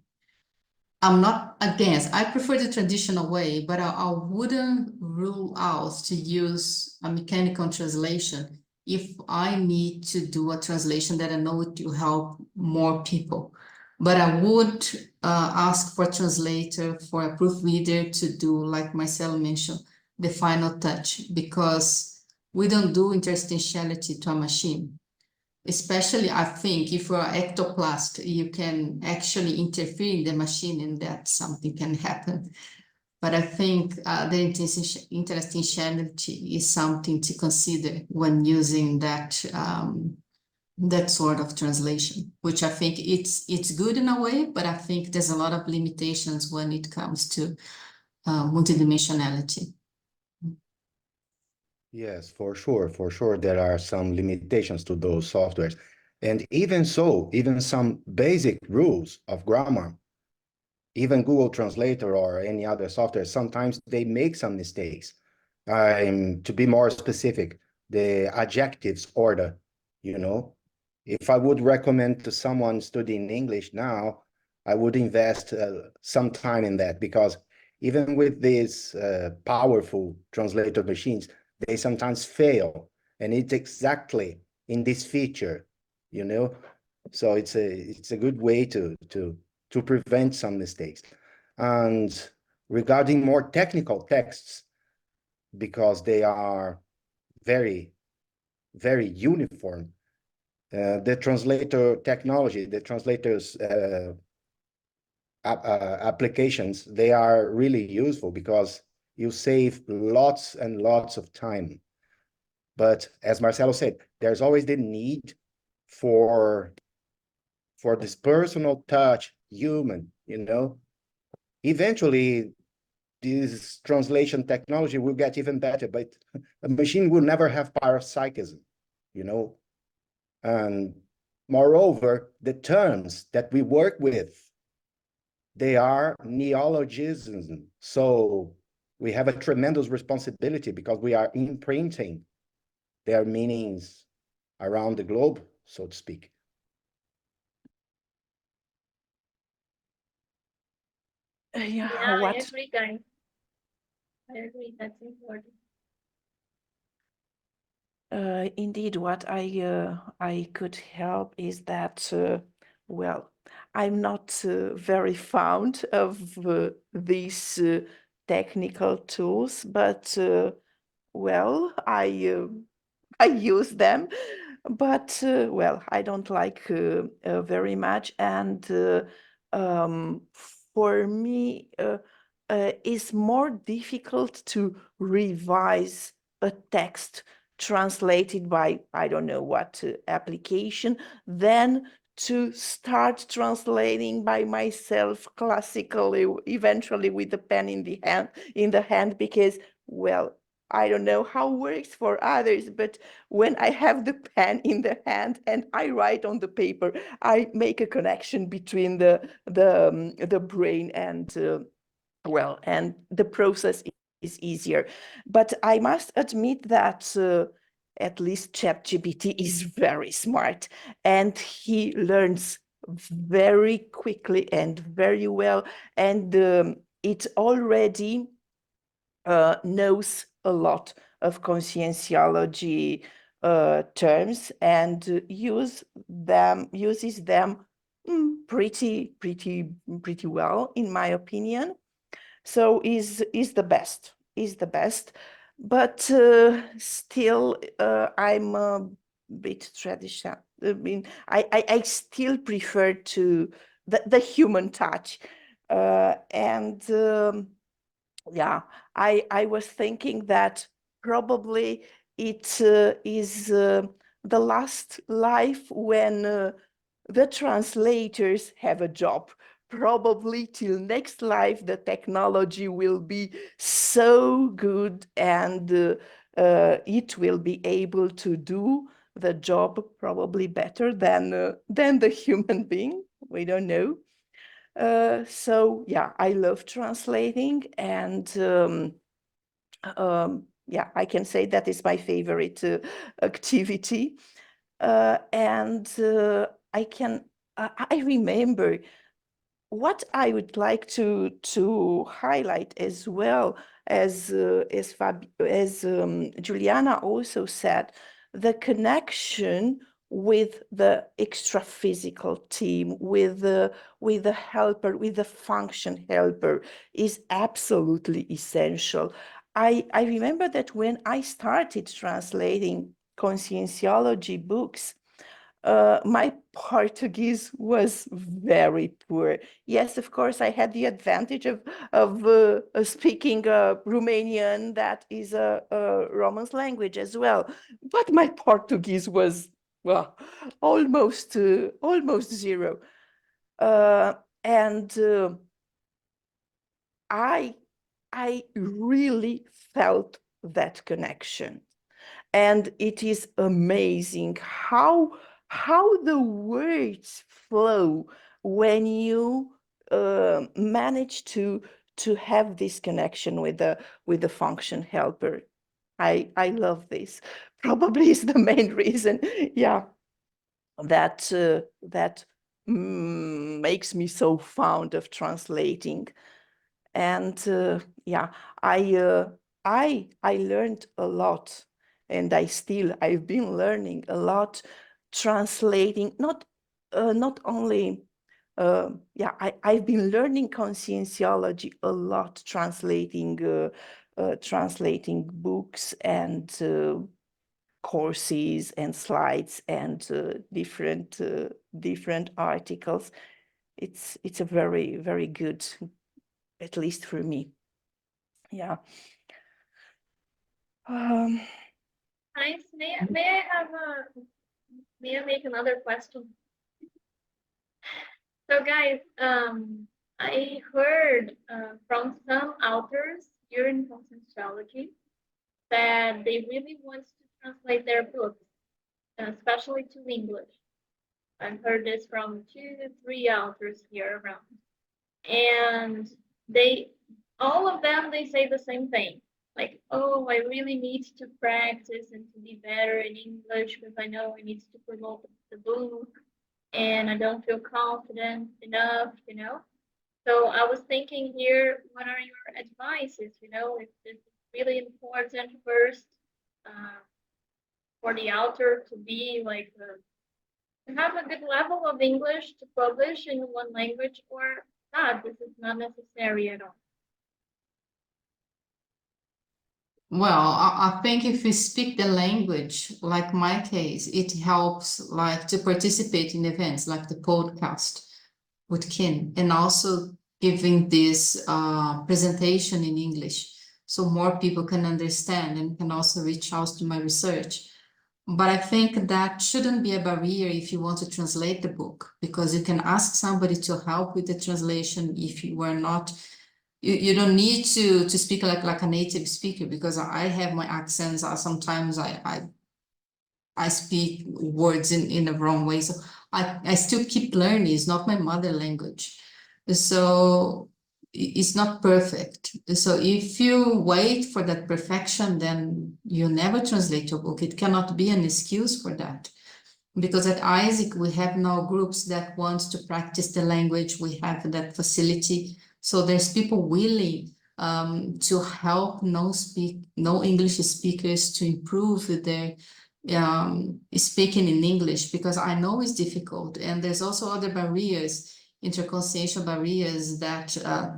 B: I'm not against, I prefer the traditional way, but I wouldn't rule out to use a mechanical translation if I need to do a translation that I know it will help more people. But I would ask for a translator, for a proofreader to do, like Marcelo mentioned, the final touch, because we don't do interstitiality to a machine. Especially, I think, if you're an ectoplast, you can actually interfere in the machine and that something can happen. But I think the interstitiality is something to consider when using that that sort of translation, which I think it's good in a way, but I think there's a lot of limitations when it comes to multidimensionality.
E: Yes, for sure, there are some limitations to those softwares. And even so, even some basic rules of grammar, even Google Translator or any other software, sometimes they make some mistakes. To be more specific, the adjectives order, you know, if I would recommend to someone studying English now, I would invest some time in that, because even with these powerful translator machines, they sometimes fail. And it's exactly in this feature, you know, so it's a good way to prevent some mistakes. And regarding more technical texts, because they are very, very uniform, the translator technology, the translators applications, they are really useful because you save lots and lots of time. But as Marcelo said, there's always the need for this personal touch, human, you know. Eventually, this translation technology will get even better, but a machine will never have parapsychism, you know. And moreover, the terms that we work with, they are neologisms. So we have a tremendous responsibility because we are imprinting their meanings around the globe, so to speak.
A: Yeah,
C: I
A: what
C: agree, guys. I agree, that's important.
A: indeed, what I could help is that, well, I'm not very fond of these technical tools, but well, I use them, but well, I don't like very much, and um, for me, it's more difficult to revise a text translated by I don't know what application than to start translating by myself classically, eventually with the pen in the hand, because well, I don't know how it works for others, but when I have the pen in the hand and I write on the paper, I make a connection between the brain and well, and the process is easier. But I must admit that at least ChatGPT is very smart, and he learns very quickly and very well, and it already knows a lot of conscientiology terms and uses them pretty well, in my opinion. So is the best, but still I'm a bit traditional. I mean, I still prefer to the human touch, and yeah, I was thinking that probably it is the last life when the translators have a job. Probably till next life, the technology will be so good and it will be able to do the job probably better than the human being. We don't know. So yeah, I love translating, and yeah, I can say that is my favorite activity. And I remember what I would like to highlight as well, as Giuliana also said, the connection with the extra physical team, with the helper, with the function helper, is absolutely essential. I remember that when I started translating conscientiology books, my Portuguese was very poor. Yes, of course, I had the advantage of speaking Romanian, that is a Romance language as well. But my Portuguese was, well, almost zero. And I really felt that connection. And it is amazing how the words flow when you manage to have this connection with the function helper. I love this. Probably is the main reason, yeah, that makes me so fond of translating. And yeah, I learned a lot, and I've been learning a lot, translating, not only yeah, I've been learning conscientiology a lot, translating books and courses and slides and different articles. It's a very good, at least for me. Yeah.
C: Nice. May I make another question? So guys, I heard from some authors here in conscientiology that they really want to translate their books, especially to English. I've heard this from 2 to 3 authors here around. And all of them, they say the same thing. Like, oh, I really need to practice and to be better in English because I know I need to promote the book and I don't feel confident enough, you know? So I was thinking here, what are your advices, you know, if it's really important first for the author to be like, to have a good level of English to publish in one language, or not, this is not necessary at all.
B: Well, I think if you speak the language, like my case, it helps like to participate in events like the podcast with Kin, and also giving this presentation in English so more people can understand and can also reach out to my research. But I think that shouldn't be a barrier if you want to translate the book, because you can ask somebody to help with the translation if you are not, you don't need to speak like a native speaker, because I have my accents. Sometimes I speak words in the wrong way. So I still keep learning. It's not my mother language. So it's not perfect. So if you wait for that perfection, then you never translate your book. It cannot be an excuse for that. Because at Isaac, we have now groups that want to practice the language. We have that facility. So there's people willing to help no English speakers to improve their speaking in English, because I know it's difficult. And there's also other barriers, interconsciential barriers, that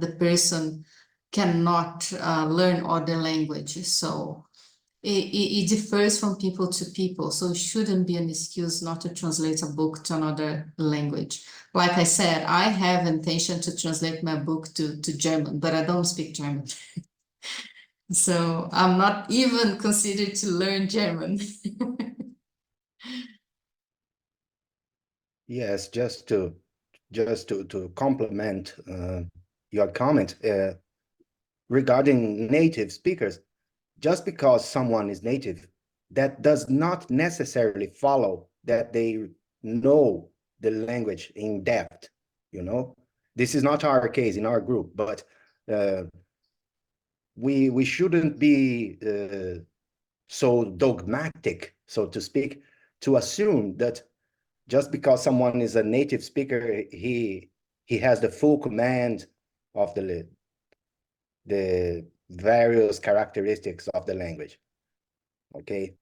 B: the person cannot learn other languages. So it differs from people to people. So it shouldn't be an excuse not to translate a book to another language. Like I said, I have intention to translate my book to German, but I don't speak German. So I'm not even considered to learn German.
E: Yes, to complement your comment regarding native speakers, just because someone is native, that does not necessarily follow that they know the language in depth, you know? This is not our case in our group, but uh, we shouldn't be so dogmatic, so to speak, to assume that just because someone is a native speaker, he has the full command of the various characteristics of the language. Okay.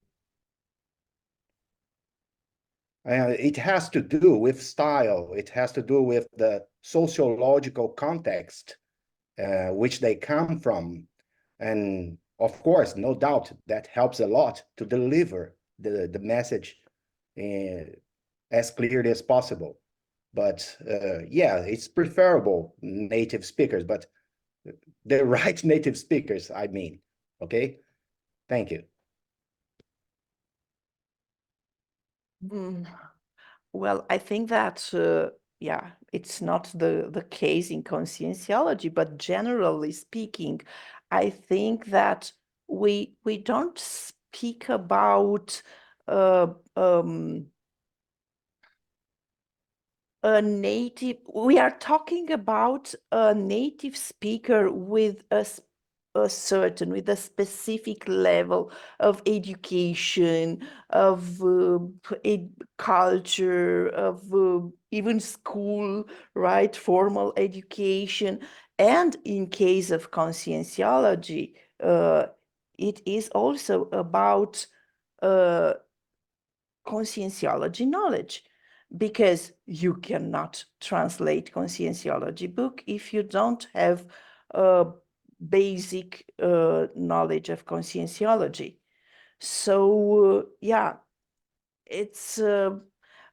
E: It has to do with style. It has to do with the sociological context which they come from. And of course, no doubt, that helps a lot to deliver the message as clearly as possible. But yeah, it's preferable native speakers, but the right native speakers, I mean. Okay, thank you.
A: Mm, Well, I think that, yeah, it's not the case in conscientiology, but generally speaking, I think that we don't speak about uh, um, a native, we are talking about a native speaker with a certain, with a specific level of education, of culture, of even school, right? Formal education. And in case of conscientiology, it is also about uh, conscientiology knowledge, because you cannot translate conscientiology book if you don't have a basic knowledge of conscientiology. So yeah, it's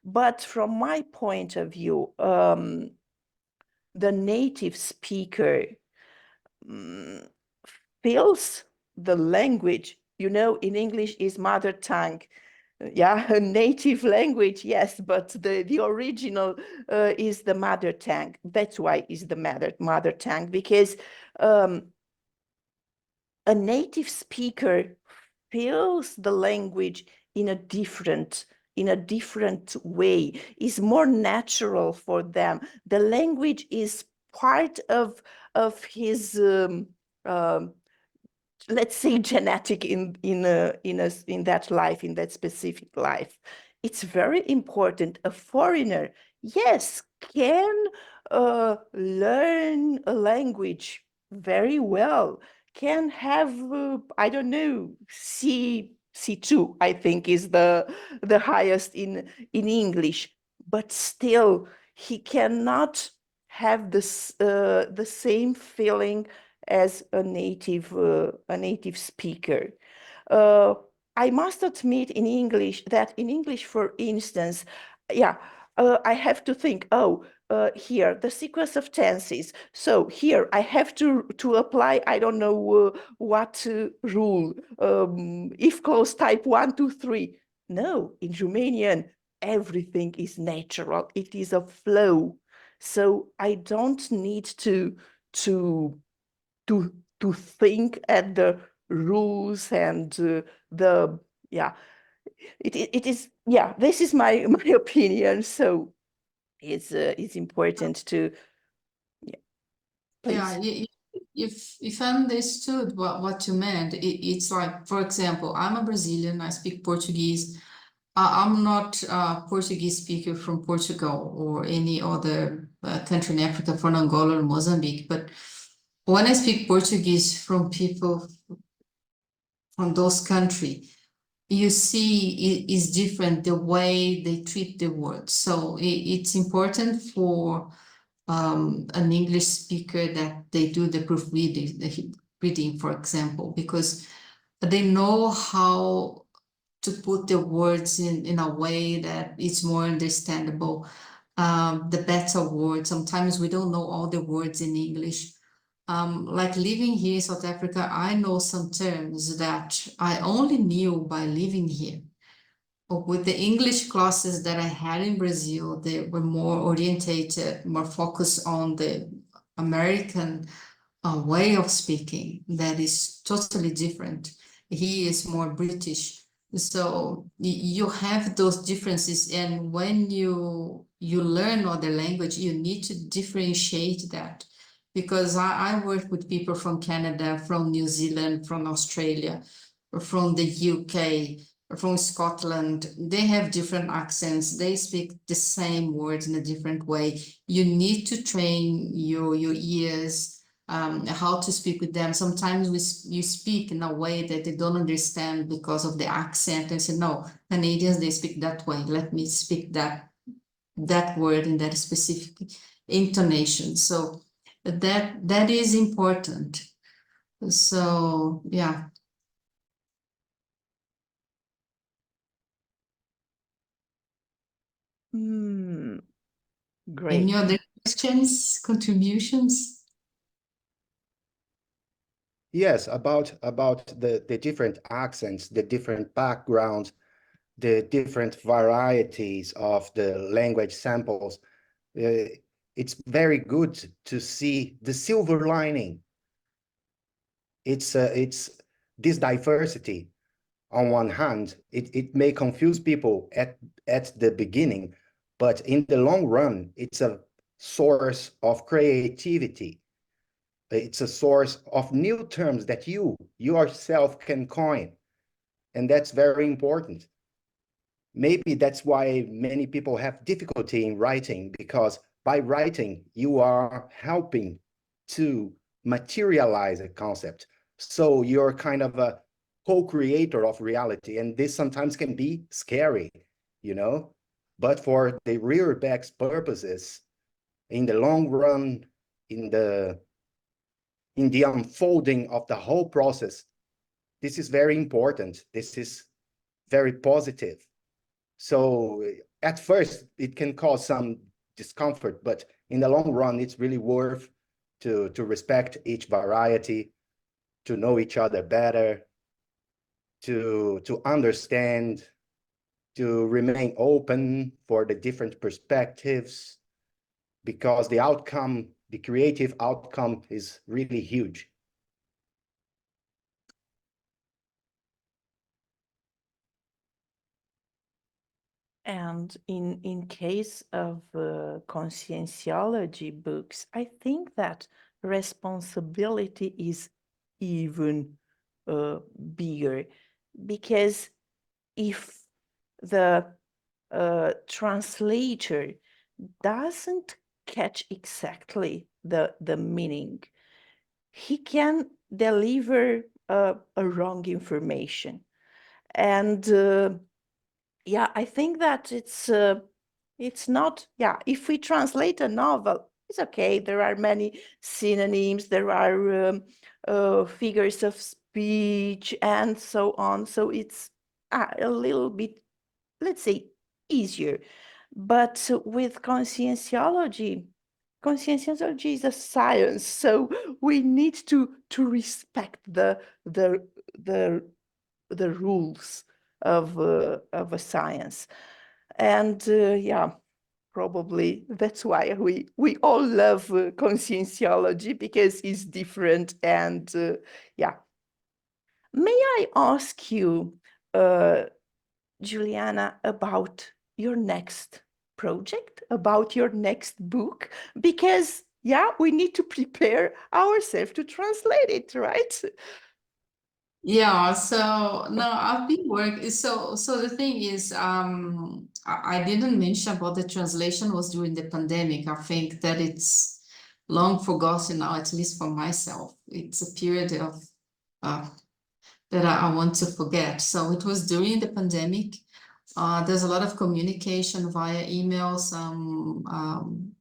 A: but from my point of view, the native speaker mm, feels the language. You know, in English is mother tongue. Yeah, a native language, yes, but the original is the mother tongue. That's why it's the mother tongue, because a native speaker feels the language in a different way. Is more natural for them. The language is part of his um, let's say genetic in that life, in that specific life. It's very important. A foreigner, yes, can learn a language very well, can have I don't know, C2, I think, is the highest in English, but still he cannot have the same feeling as a native speaker. Uh, I must admit in English that in English, for instance, yeah, I have to think, oh, here, the sequence of tenses. So here I have to apply, I don't know what rule, if clause type 1, 2, 3. No, in Romanian, everything is natural. It is a flow. So I don't need to to to think at the rules and the yeah, it is, yeah, this is my my opinion. So it's important to, yeah,
B: Yeah,
A: please.
B: if I understood what you meant, it's like, for example, I'm a Brazilian, I speak Portuguese. I'm not a Portuguese speaker from Portugal or any other country in Africa, from Angola or Mozambique, but when I speak Portuguese from people from those countries, you see it is different the way they treat the words. So it's important for an English speaker that they do the proofreading, the reading, for example, because they know how to put the words in a way that it's more understandable. The better words. Sometimes we don't know all the words in English. Like living here in South Africa, I know some terms that I only knew by living here. with the English classes that I had in Brazil, they were more orientated, more focused on the American way of speaking that is totally different. He is more British. So you have those differences, and when you learn other language, you need to differentiate that. Because I work with people from Canada, from New Zealand, from Australia, from the UK, from Scotland. They have different accents. They speak the same words in a different way. You need to train your ears how to speak with them. Sometimes you speak in a way that they don't understand because of the accent. They say, no, Canadians, they speak that way. Let me speak that word in that specific intonation. So that is important. So yeah.
A: Great.
B: Any other questions, contributions?
E: Yes, about the different accents, the different backgrounds, the different varieties of the language samples. It's very good to see the silver lining. It's this diversity. On one hand, it may confuse people at the beginning, but in the long run, it's a source of creativity. It's a source of new terms that you yourself can coin. And that's very important. Maybe that's why many people have difficulty in writing, because by writing, you are helping to materialize a concept. So you're kind of a co-creator of reality. And this sometimes can be scary, you know? But for the rearback's purposes, in the long run, in the unfolding of the whole process, this is very important. This is very positive. So at first, it can cause some discomfort, but in the long run, it's really worth to respect each variety, to know each other better, to understand, to remain open for the different perspectives, because the outcome, the creative outcome, is really huge.
A: And in case of conscientiology books, I think that responsibility is even bigger, because if the translator doesn't catch exactly the meaning, he can deliver a wrong information. And yeah, I think that it's not, yeah, if we translate a novel, it's okay. There are many synonyms, there are figures of speech and so on. So it's a little bit, let's say, easier. But with conscientiology is a science, so we need to respect the rules of a science. And yeah, probably that's why we all love conscientiology, because it's different. And yeah, may I ask you, Giuliana, about your next project, about your next book? Because yeah, we need to prepare ourselves to translate it, right?
B: Yeah, so no, I've been working. So the thing is, I didn't mention about the translation was during the pandemic. I think that it's long forgotten now, at least for myself. It's a period of that I want to forget. So it was during the pandemic. There's a lot of communication via emails,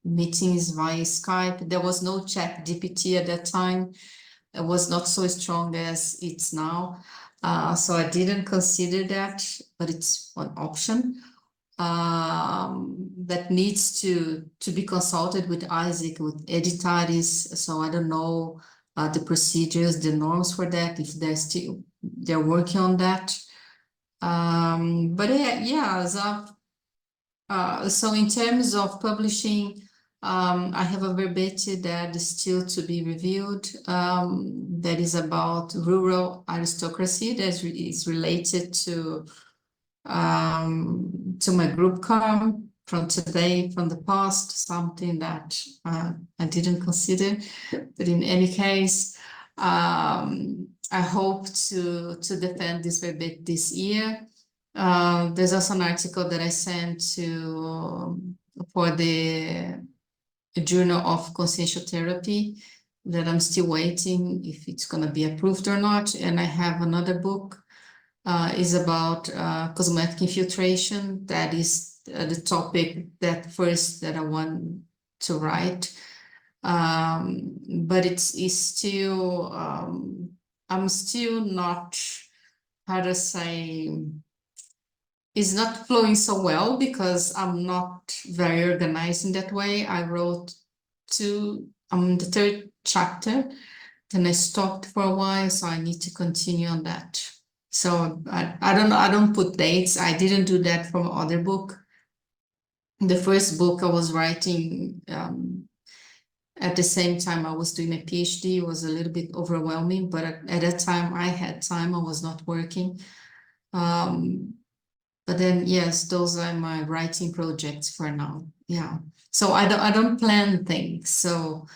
B: meetings via Skype. There was no chat GPT at that time. It was not so strong as it's now. So I didn't consider that, but it's one option that needs to be consulted with Isaac, with editaris. So I don't know the procedures, the norms for that, if they're working on that. But yeah, so in terms of publishing, I have a verbete that is still to be reviewed, that is about rural aristocracy, that is related to my group column from today, from the past, something that I didn't consider. But in any case, I hope to defend this verbete this year. There's also an article that I sent to for the Journal of Consciential Therapy that I'm still waiting if it's going to be approved or not. And I have another book is about cosmetic infiltration. That is the topic that I want to write. But it's still, I'm still not, how to say, it's not flowing so well because I'm not very organized in that way. I wrote the third chapter, then I stopped for a while, so I need to continue on that. So I don't know, I don't put dates. I didn't do that for my other book. The first book I was writing at the same time I was doing my PhD. It was a little bit overwhelming, but at that time I had time, I was not working. But then, yes, those are my writing projects for now. Yeah. So I don't plan things. So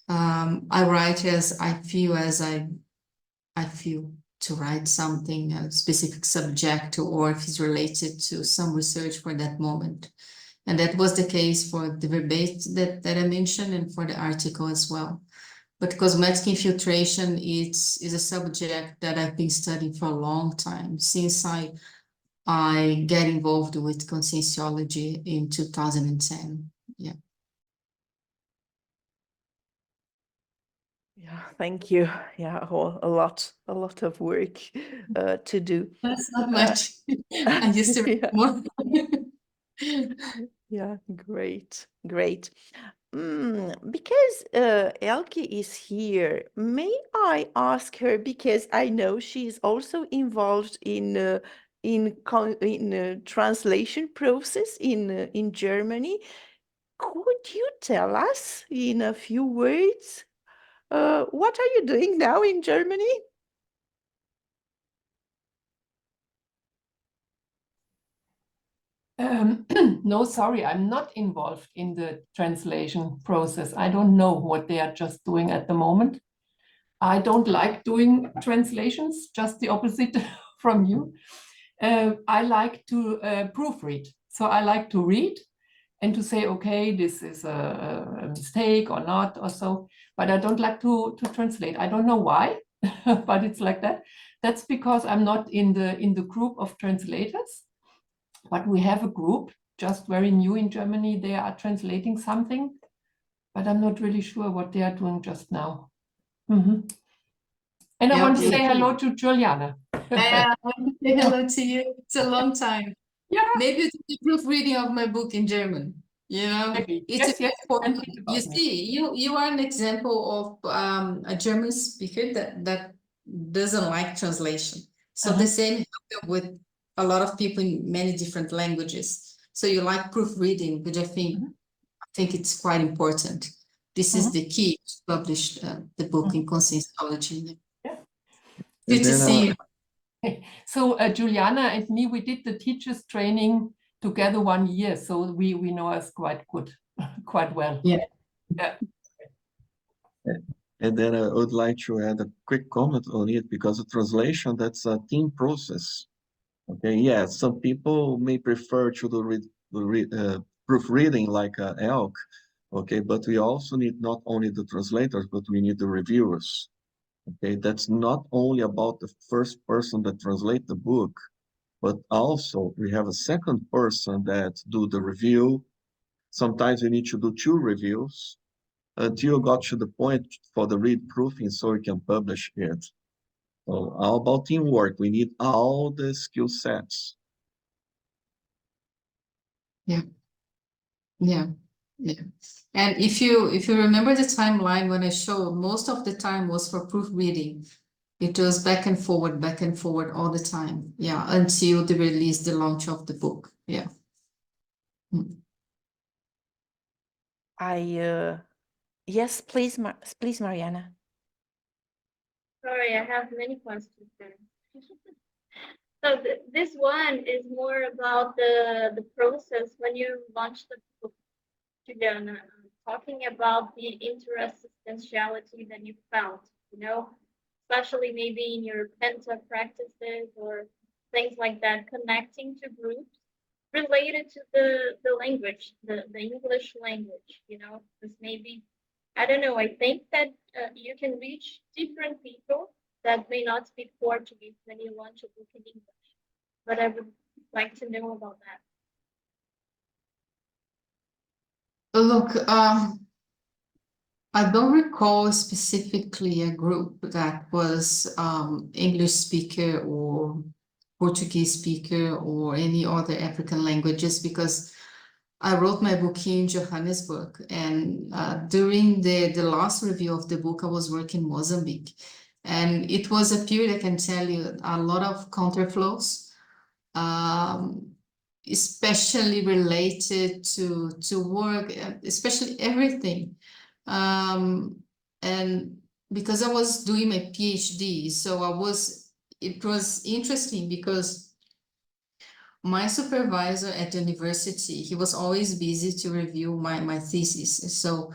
B: I write as I feel, I feel to write something, a specific subject, or if it's related to some research for that moment. And that was the case for the verbate that I mentioned and for the article as well. But cosmetic infiltration is a subject that I've been studying for a long time, since I get involved with conscientiology in 2010. Yeah.
A: Yeah, thank you. Yeah, a lot of work to do.
B: That's not much. I used to read
A: Yeah.
B: more.
A: Yeah, great. Because Elke is here, may I ask her, because I know she's also involved in translation process in Germany. Could you tell us in a few words what are you doing now in Germany?
F: No, sorry, I'm not involved in the translation process. I don't know what they are just doing at the moment. I don't like doing translations, just the opposite from you. I like to proofread. So I like to read and to say, okay, this is a mistake or not or so, but I don't like to translate. I don't know why, but it's like that. That's because I'm not in the group of translators. But we have a group, just very new in Germany. They are translating something, but I'm not really sure what they are doing just now. And I
B: Yeah,
F: want to
B: okay.
F: say hello to Giuliana.
B: I want to say hello to you. It's a long time.
F: Yeah.
B: Maybe it's the proofreading of my book in German. You know,
F: Maybe.
B: it's
F: Yes,
B: important.
F: think about
B: You
F: me.
B: see, you are an example of a German speaker that doesn't like translation. So the same happen with a lot of people in many different languages. So you like proofreading, which I think it's quite important. This is the key to publish the book in conscientiology.
F: Yeah.
B: Good to see you.
F: So Giuliana and me, we did the teachers training together 1 year, so we know us quite good, quite well.
B: Yeah.
F: Yeah.
D: And then I would like to add a quick comment on it, because the translation, that's a team process. Okay, yeah, some people may prefer to do proofreading like ELK, okay, but we also need not only the translators, but we need the reviewers. Okay, that's not only about the first person that translate the book, but also we have a second person that do the review. Sometimes we need to do 2 reviews until you got to the point for the read proofing so we can publish it. So all about teamwork. We need all the skill sets.
B: Yeah. And if you remember the timeline when I showed, most of the time was for proofreading. It was back and forward all the time. Yeah, until the release, the launch of the book. Yeah.
A: Yes, please, please, Mariana.
C: Sorry, I have many questions there. So this one is more about the process when you launched the book, Juliana, talking about the interessentiality that you found, you know, especially maybe in your penta practices or things like that, connecting to groups related to the language, the English language, you know, this maybe, I don't know, I think that you can reach different people that may not speak Portuguese when you launch a book in English. But I would like to know about that.
B: Look, I don't recall specifically a group that was English speaker or Portuguese speaker or any other African languages, because I wrote my book here in Johannesburg, and during the last review of the book, I was working in Mozambique, and it was a period, I can tell you, a lot of counterflows, especially related to work, especially everything. And because I was doing my PhD, so it was interesting because my supervisor at the university, he was always busy to review my thesis. So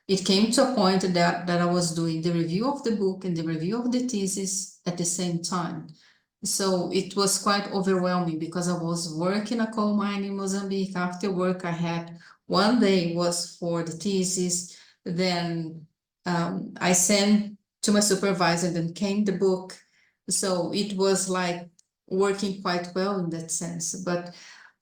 B: it came to a point that I was doing the review of the book and the review of the thesis at the same time. So it was quite overwhelming because I was working a coal mine in Mozambique. After work, I had one day was for the thesis. Then I sent to my supervisor, then came the book. So it was like working quite well in that sense. But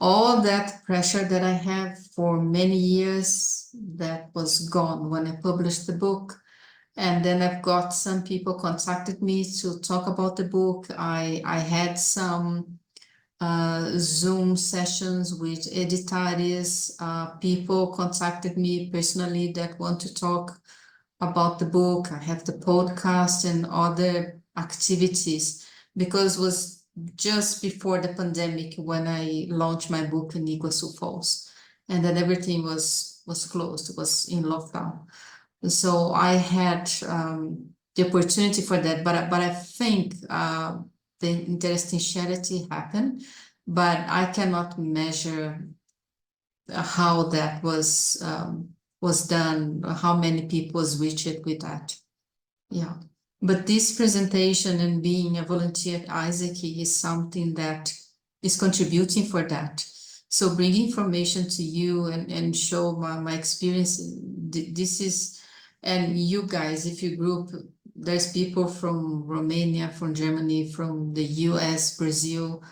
B: all that pressure that I have for many years, that was gone when I published the book. And then I've got some people contacted me to talk about the book. I had some Zoom sessions with editores. People contacted me personally that want to talk about the book. I have the podcast and other activities, because it was just before the pandemic when I launched my book in Iguazu Falls, and then everything was closed, was in lockdown. So I had the opportunity for that, but I think the interestentiality happened, but I cannot measure how that was done, how many people was reached with that. Yeah, but this presentation and being a volunteer at Isaac is something that is contributing for that. So bring information to you and show my experience. This is, and you guys, if you group, there's people from Romania, from Germany, from the US, Brazil.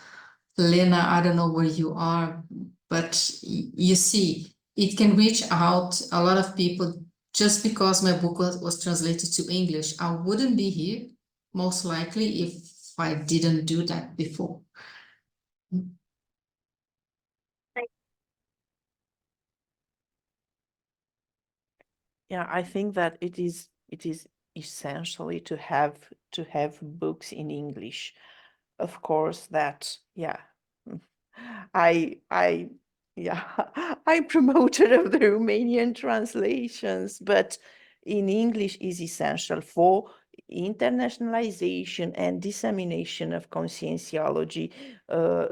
B: Lena, I don't know where you are, but you see, it can reach out a lot of people. Just because my book was translated to English, I wouldn't be here, most likely, if I didn't do that before.
A: Yeah, I think that it is essentially to have books in English. Of course, that, yeah, I yeah, I'm promoter of the Romanian translations, but in English is essential for internationalization and dissemination of conscientiology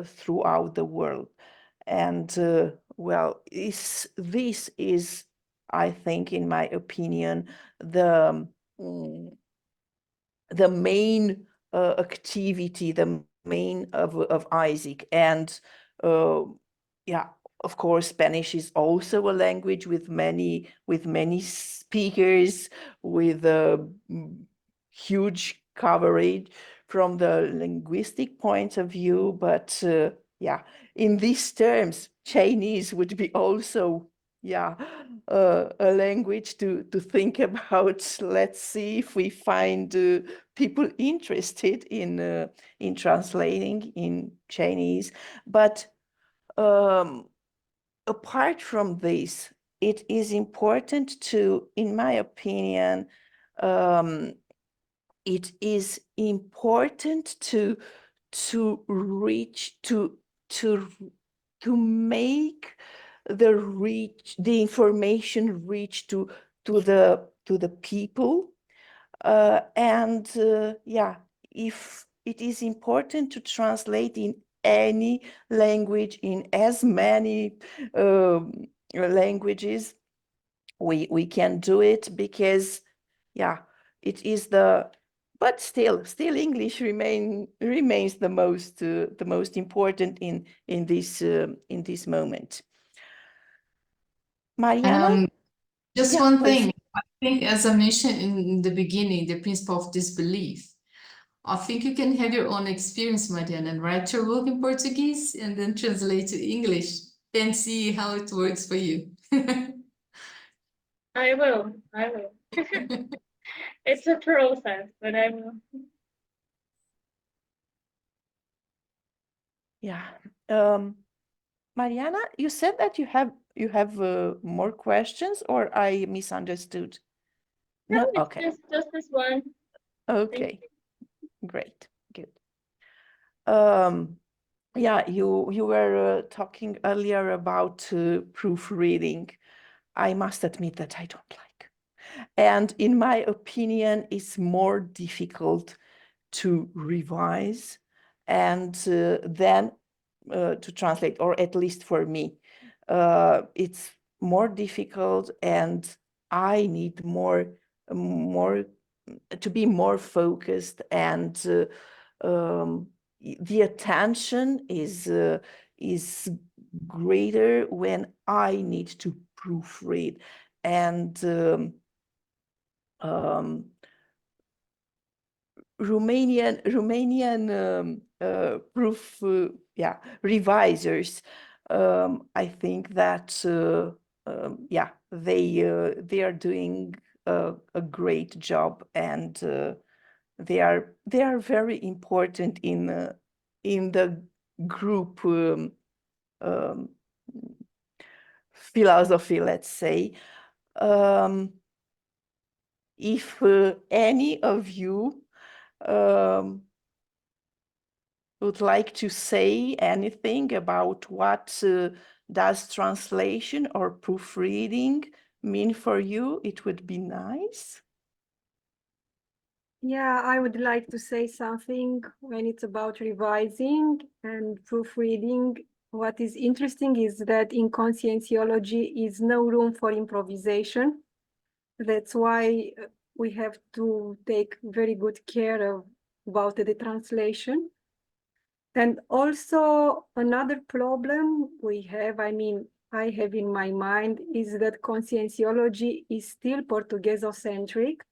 A: throughout the world. And well, this is, I think, in my opinion, the main activity, the main of Isaac. And yeah, of course, Spanish is also a language with many speakers, with a huge coverage from the linguistic point of view. But yeah, in these terms, Chinese would be also, yeah, a language to think about. Let's see if we find people interested in translating in Chinese. But apart from this, it is important to, in my opinion, it is important to reach to make the information reach to the people, and yeah, if it is important to translate in any language, in as many languages we can do it, because yeah, it is but still English remains the most important in this moment. Mariana?
B: Just
A: Yeah,
B: one
A: please.
B: thing. I think, as I mentioned in the beginning, the principle of disbelief. I think you can have your own experience, Mariana, and write your book in Portuguese and then translate to English and see how it works for you.
C: I will. It's a process, but I will.
A: Yeah. Mariana, you said that you have more questions, or I misunderstood?
C: No,
A: No?
C: it's
A: Okay.
C: just this one.
A: Okay. Great. Good. Yeah, you were talking earlier about proofreading. I must admit that I don't like. And in my opinion, it's more difficult to revise and then to translate, or at least for me. It's more difficult, and I need more to be more focused, and the attention is greater when I need to proofread. And Romanian proof, yeah, revisers. I think that yeah, they are doing a great job, and they are very important in the group philosophy, let's say. If any of you would like to say anything about what does translation or proofreading mean for you, it would be nice.
G: Yeah, I would like to say something when it's about revising and proofreading. What is interesting is that in conscientiology is no room for improvisation. That's why we have to take very good care about the translation. And also another problem we have, I mean, I have in my mind, is that conscientiology is still Portuguese-centric.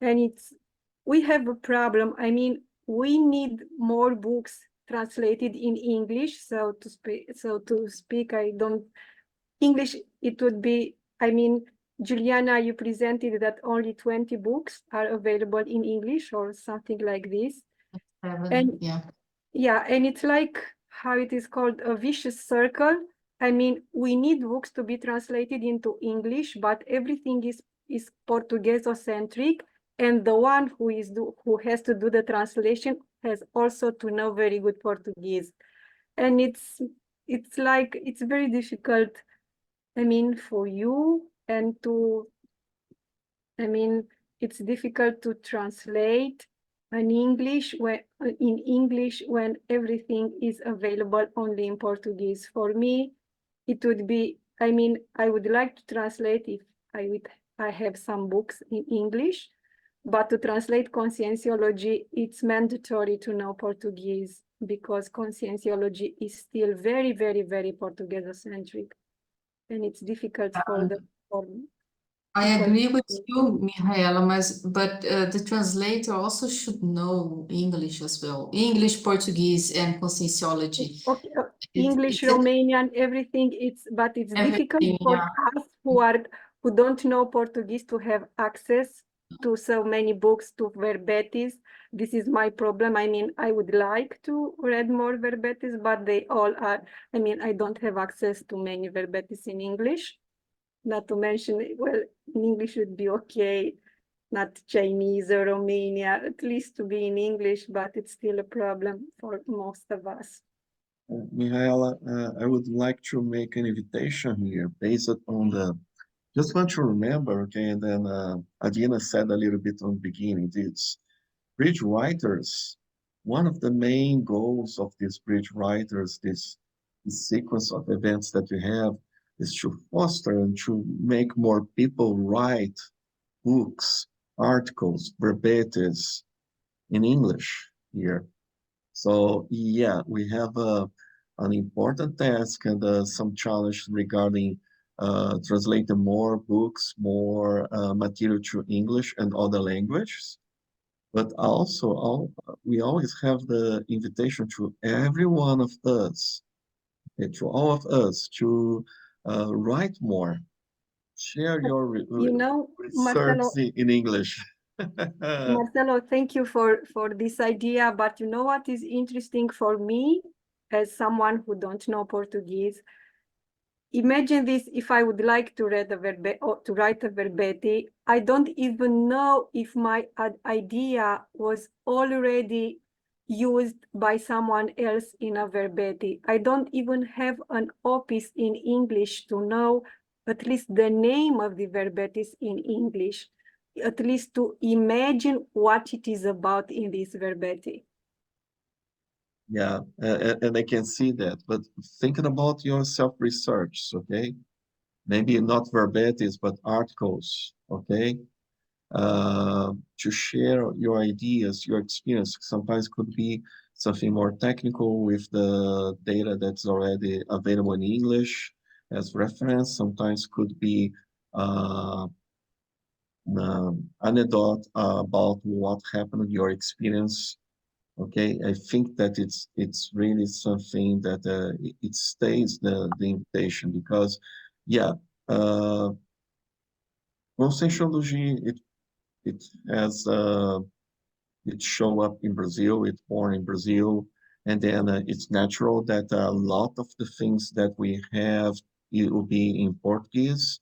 G: And we have a problem. I mean, we need more books translated in English. So to speak, English, it would be, I mean, Giuliana, you presented that only 20 books are available in English or something like this. And yeah, and it's like how it is called a vicious circle. I mean, we need books to be translated into English, but everything is Portuguese-centric, and the one who has to do the translation has also to know very good Portuguese. And it's like it's very difficult, I mean, for you and I mean, it's difficult to translate in English when everything is available only in Portuguese. For me, it would be, I mean, I would like to translate if I have some books in English, but to translate conscientiology, it's mandatory to know Portuguese, because conscientiology is still very, very, very Portuguese-centric, and it's difficult for
B: I
G: people.
B: agree with you, Mihaela, but the translator also should know English as well. English, Portuguese, and conscientiology.
G: Okay, English, Romanian, everything. But it's difficult for us who don't know Portuguese to have access to so many books, to verbetes. This is my problem. I mean, I would like to read more verbetes, but they all are. I mean, I don't have access to many verbetes in English. Not to mention, well, in English would be okay. not Chinese or Romania, at least to be in English, but it's still a problem for most of us.
D: Mihaela, I would like to make an invitation here based on the, just want to remember, okay, and then Adina said a little bit on the beginning, it's bridge writers, one of the main goals of these bridge writers, this sequence of events that we have, is to foster and to make more people write books, articles, verbatim in English here. So yeah, we have an important task and some challenge regarding translating more books, more material to English and other languages. But also, we always have the invitation to every one of us, to all of us, to write more, share your
G: You know,
D: research in English.
G: Marcelo, thank you for this idea. But you know what is interesting for me, as someone who don't know Portuguese? Imagine this: if I would like to read to write a verbete, I don't even know if my idea was already used by someone else in a verbete. I don't even have an office in English to know at least the name of the verbetes in English, at least to imagine what it is about in this verbete.
D: Yeah, and I can see that, but thinking about your self-research, okay? Maybe not verbatim, but articles, okay? To share your ideas, your experience. Sometimes could be something more technical with the data that's already available in English as reference. Sometimes could be anecdote about what happened, your experience. Okay, I think that it's really something that it stays the invitation because, yeah, conscientiology it has it show up in Brazil, it's born in Brazil, and then it's natural that a lot of the things that we have it will be in Portuguese,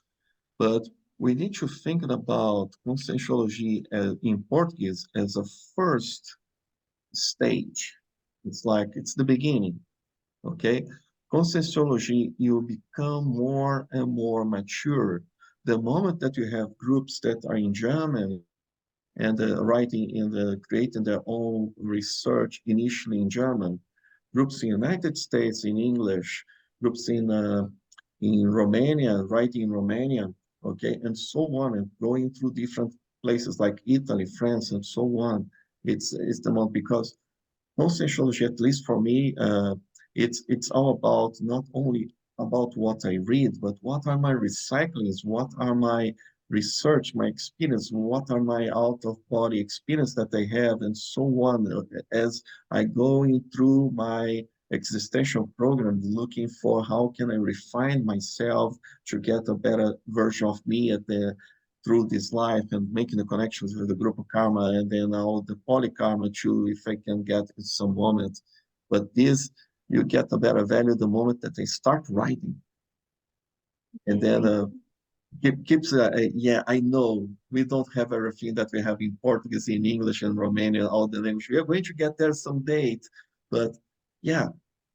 D: but we need to think about conscientiology in Portuguese as a first stage. It's like it's the beginning, okay? Conscientiology, you become more and more mature. The moment that you have groups that are in German and writing in creating their own research initially in German, groups in United States in English, groups in Romania, writing in Romanian, okay, and so on, and going through different places like Italy, France, and so on. It's the moment because conscientiology, at least for me, it's all about not only about what I read, but what are my recyclings, what are my research, my experience, what are my out-of-body experience that I have, and so on. As I going through my existential program, looking for how can I refine myself to get a better version of me at the through this life and making the connections with the group of karma and then all the polykarma too, if I can get at some moment. But this, you get a better value the moment that they start writing. And then keeps, yeah, I know we don't have everything that we have in Portuguese, in English, and Romanian, all the language. We are going to get there some date, but yeah,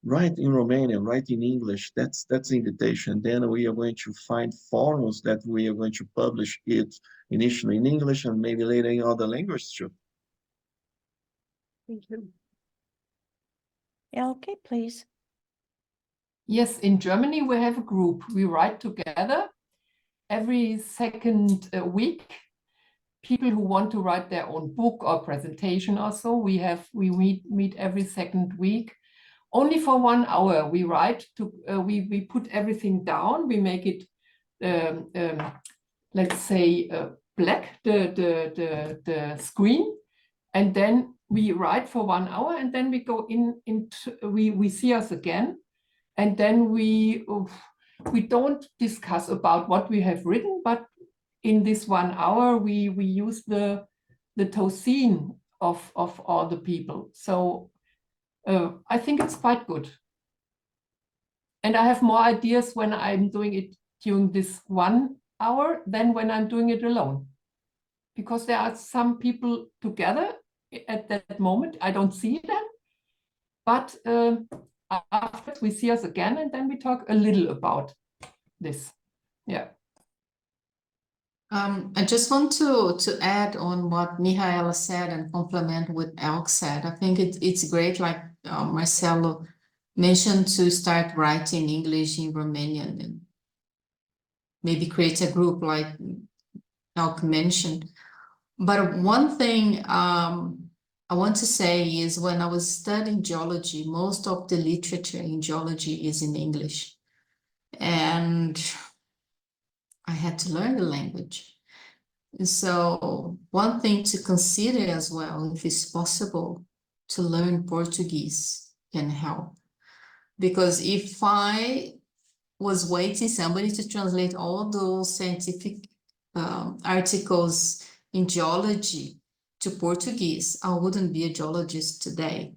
D: write in Romanian, write in English. That's the invitation. Then we are going to find forums that we are going to publish it initially in English and maybe later in other languages too.
G: Thank you.
A: Elke, please.
F: Yes, in Germany we have a group. We write together every second week. People who want to write their own book or presentation or so, we meet every second week. Only for 1 hour we write to we put everything down. We make it let's say black the screen, and then we write for 1 hour, and then we go into we see us again, and then we don't discuss about what we have written, but in this 1 hour we use the tocene of all the people. So I think it's quite good. And I have more ideas when I'm doing it during this 1 hour than when I'm doing it alone. because there are some people together at that moment. I don't see them, but after we see us again, and then we talk a little about this. Yeah.
B: I just want to add on what Mihaela said and complement what Elk said. I think it's great, like Marcelo mentioned, to start writing English in Romanian and maybe create a group like Elk mentioned. But one thing I want to say is when I was studying geology, most of the literature in geology is in English. And I had to learn the language. And so one thing to consider as well, if it's possible, to learn Portuguese can help. Because if I was waiting somebody to translate all those scientific articles in geology to Portuguese, I wouldn't be a geologist today.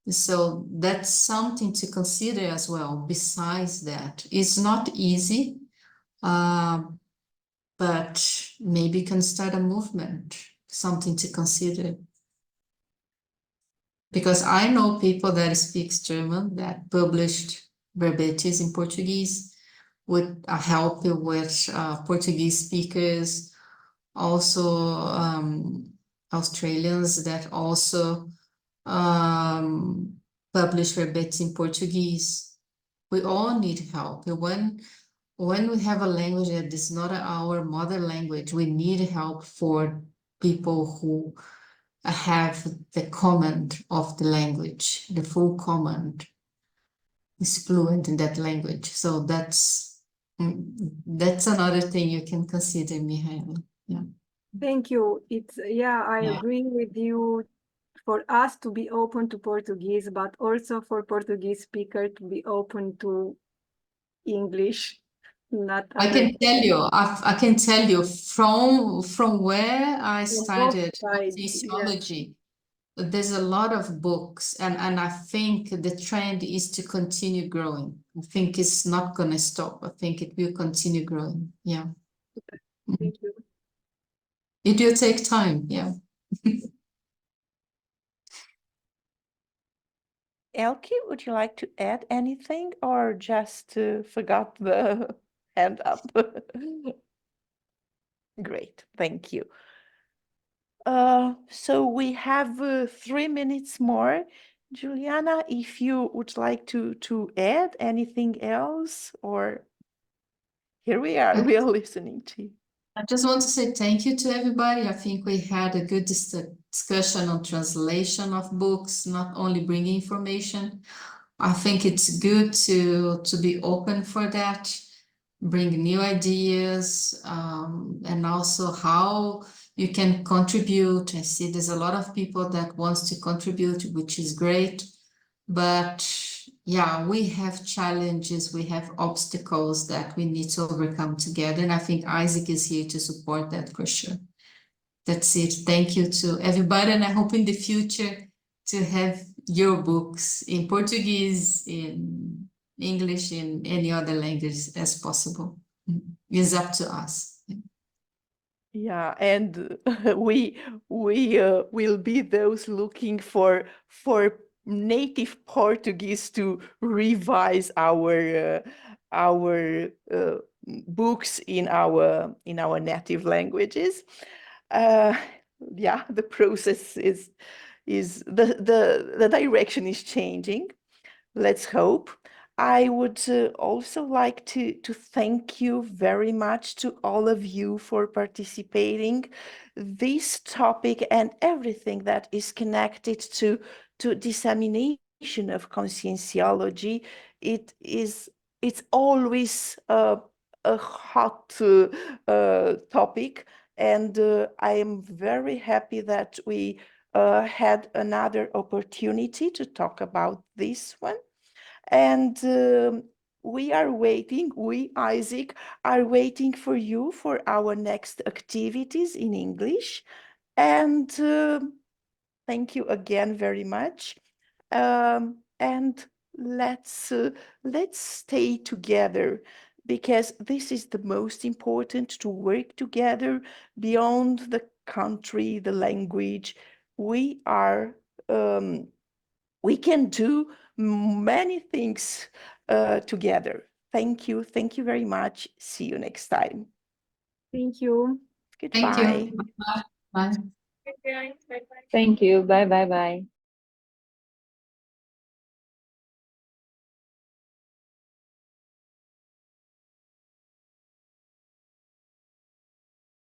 B: So that's something to consider as well. Besides that, it's not easy, but maybe you can start a movement, something to consider. Because I know people that speak German that published verbetes in Portuguese with a help with Portuguese speakers, also Australians that also publish verbetes in Portuguese. We all need help. When we have a language that is not our mother language, we need help for people who have the command of the language, the full command is fluent in that language. So that's another thing you can consider, Mihaela. Yeah.
G: Thank you. I
B: Yeah.
G: agree with you, for us to be open to Portuguese, but also for Portuguese speaker to be open to English, not
B: I
G: other
B: can tell you, I can tell you from where I
G: on both
B: started
G: sides. Yeah.
B: conscientiology, there's a lot of books, and I think the trend is to continue growing. I think it's not going to stop. I think it will continue growing. Yeah.
G: Thank you.
B: It will take time. Yeah.
A: Elke, would you like to add anything or just forgot the hand up? Great, thank you. So we have 3 minutes more. Giuliana, if you would like to add anything else, or here we are, we are listening to you.
B: I just want to say thank you to everybody. I think we had a good discussion on translation of books, not only bringing information. I think it's good to be open for that, bring new ideas, and also how you can contribute. I see there's a lot of people that wants to contribute, which is great. But yeah, we have challenges, we have obstacles that we need to overcome together. And I think Isaac is here to support that for sure. That's it. Thank you to everybody. And I hope in the future to have your books in Portuguese, in English, in any other language as possible. It's up to us.
A: Yeah, and we will be those looking for native Portuguese to revise our books in our native languages. Yeah, the process is the direction is changing. Let's hope. I would also like to thank you very much to all of you for participating. This topic and everything that is connected to dissemination of conscientiology, it's always a hot topic, and I am very happy that we had another opportunity to talk about this one. And we are waiting, we, Isaac, are waiting for you for our next activities in English. And thank you again very much. And let's stay together, because this is the most important, to work together beyond the country, the language. We are, we can do many things together. Thank you. Thank you very much. See you next time.
G: Thank you.
B: Thank
A: Goodbye.
B: you. Bye. Bye.
C: Okay, guys, bye-bye.
H: Thank you. Bye, bye, bye.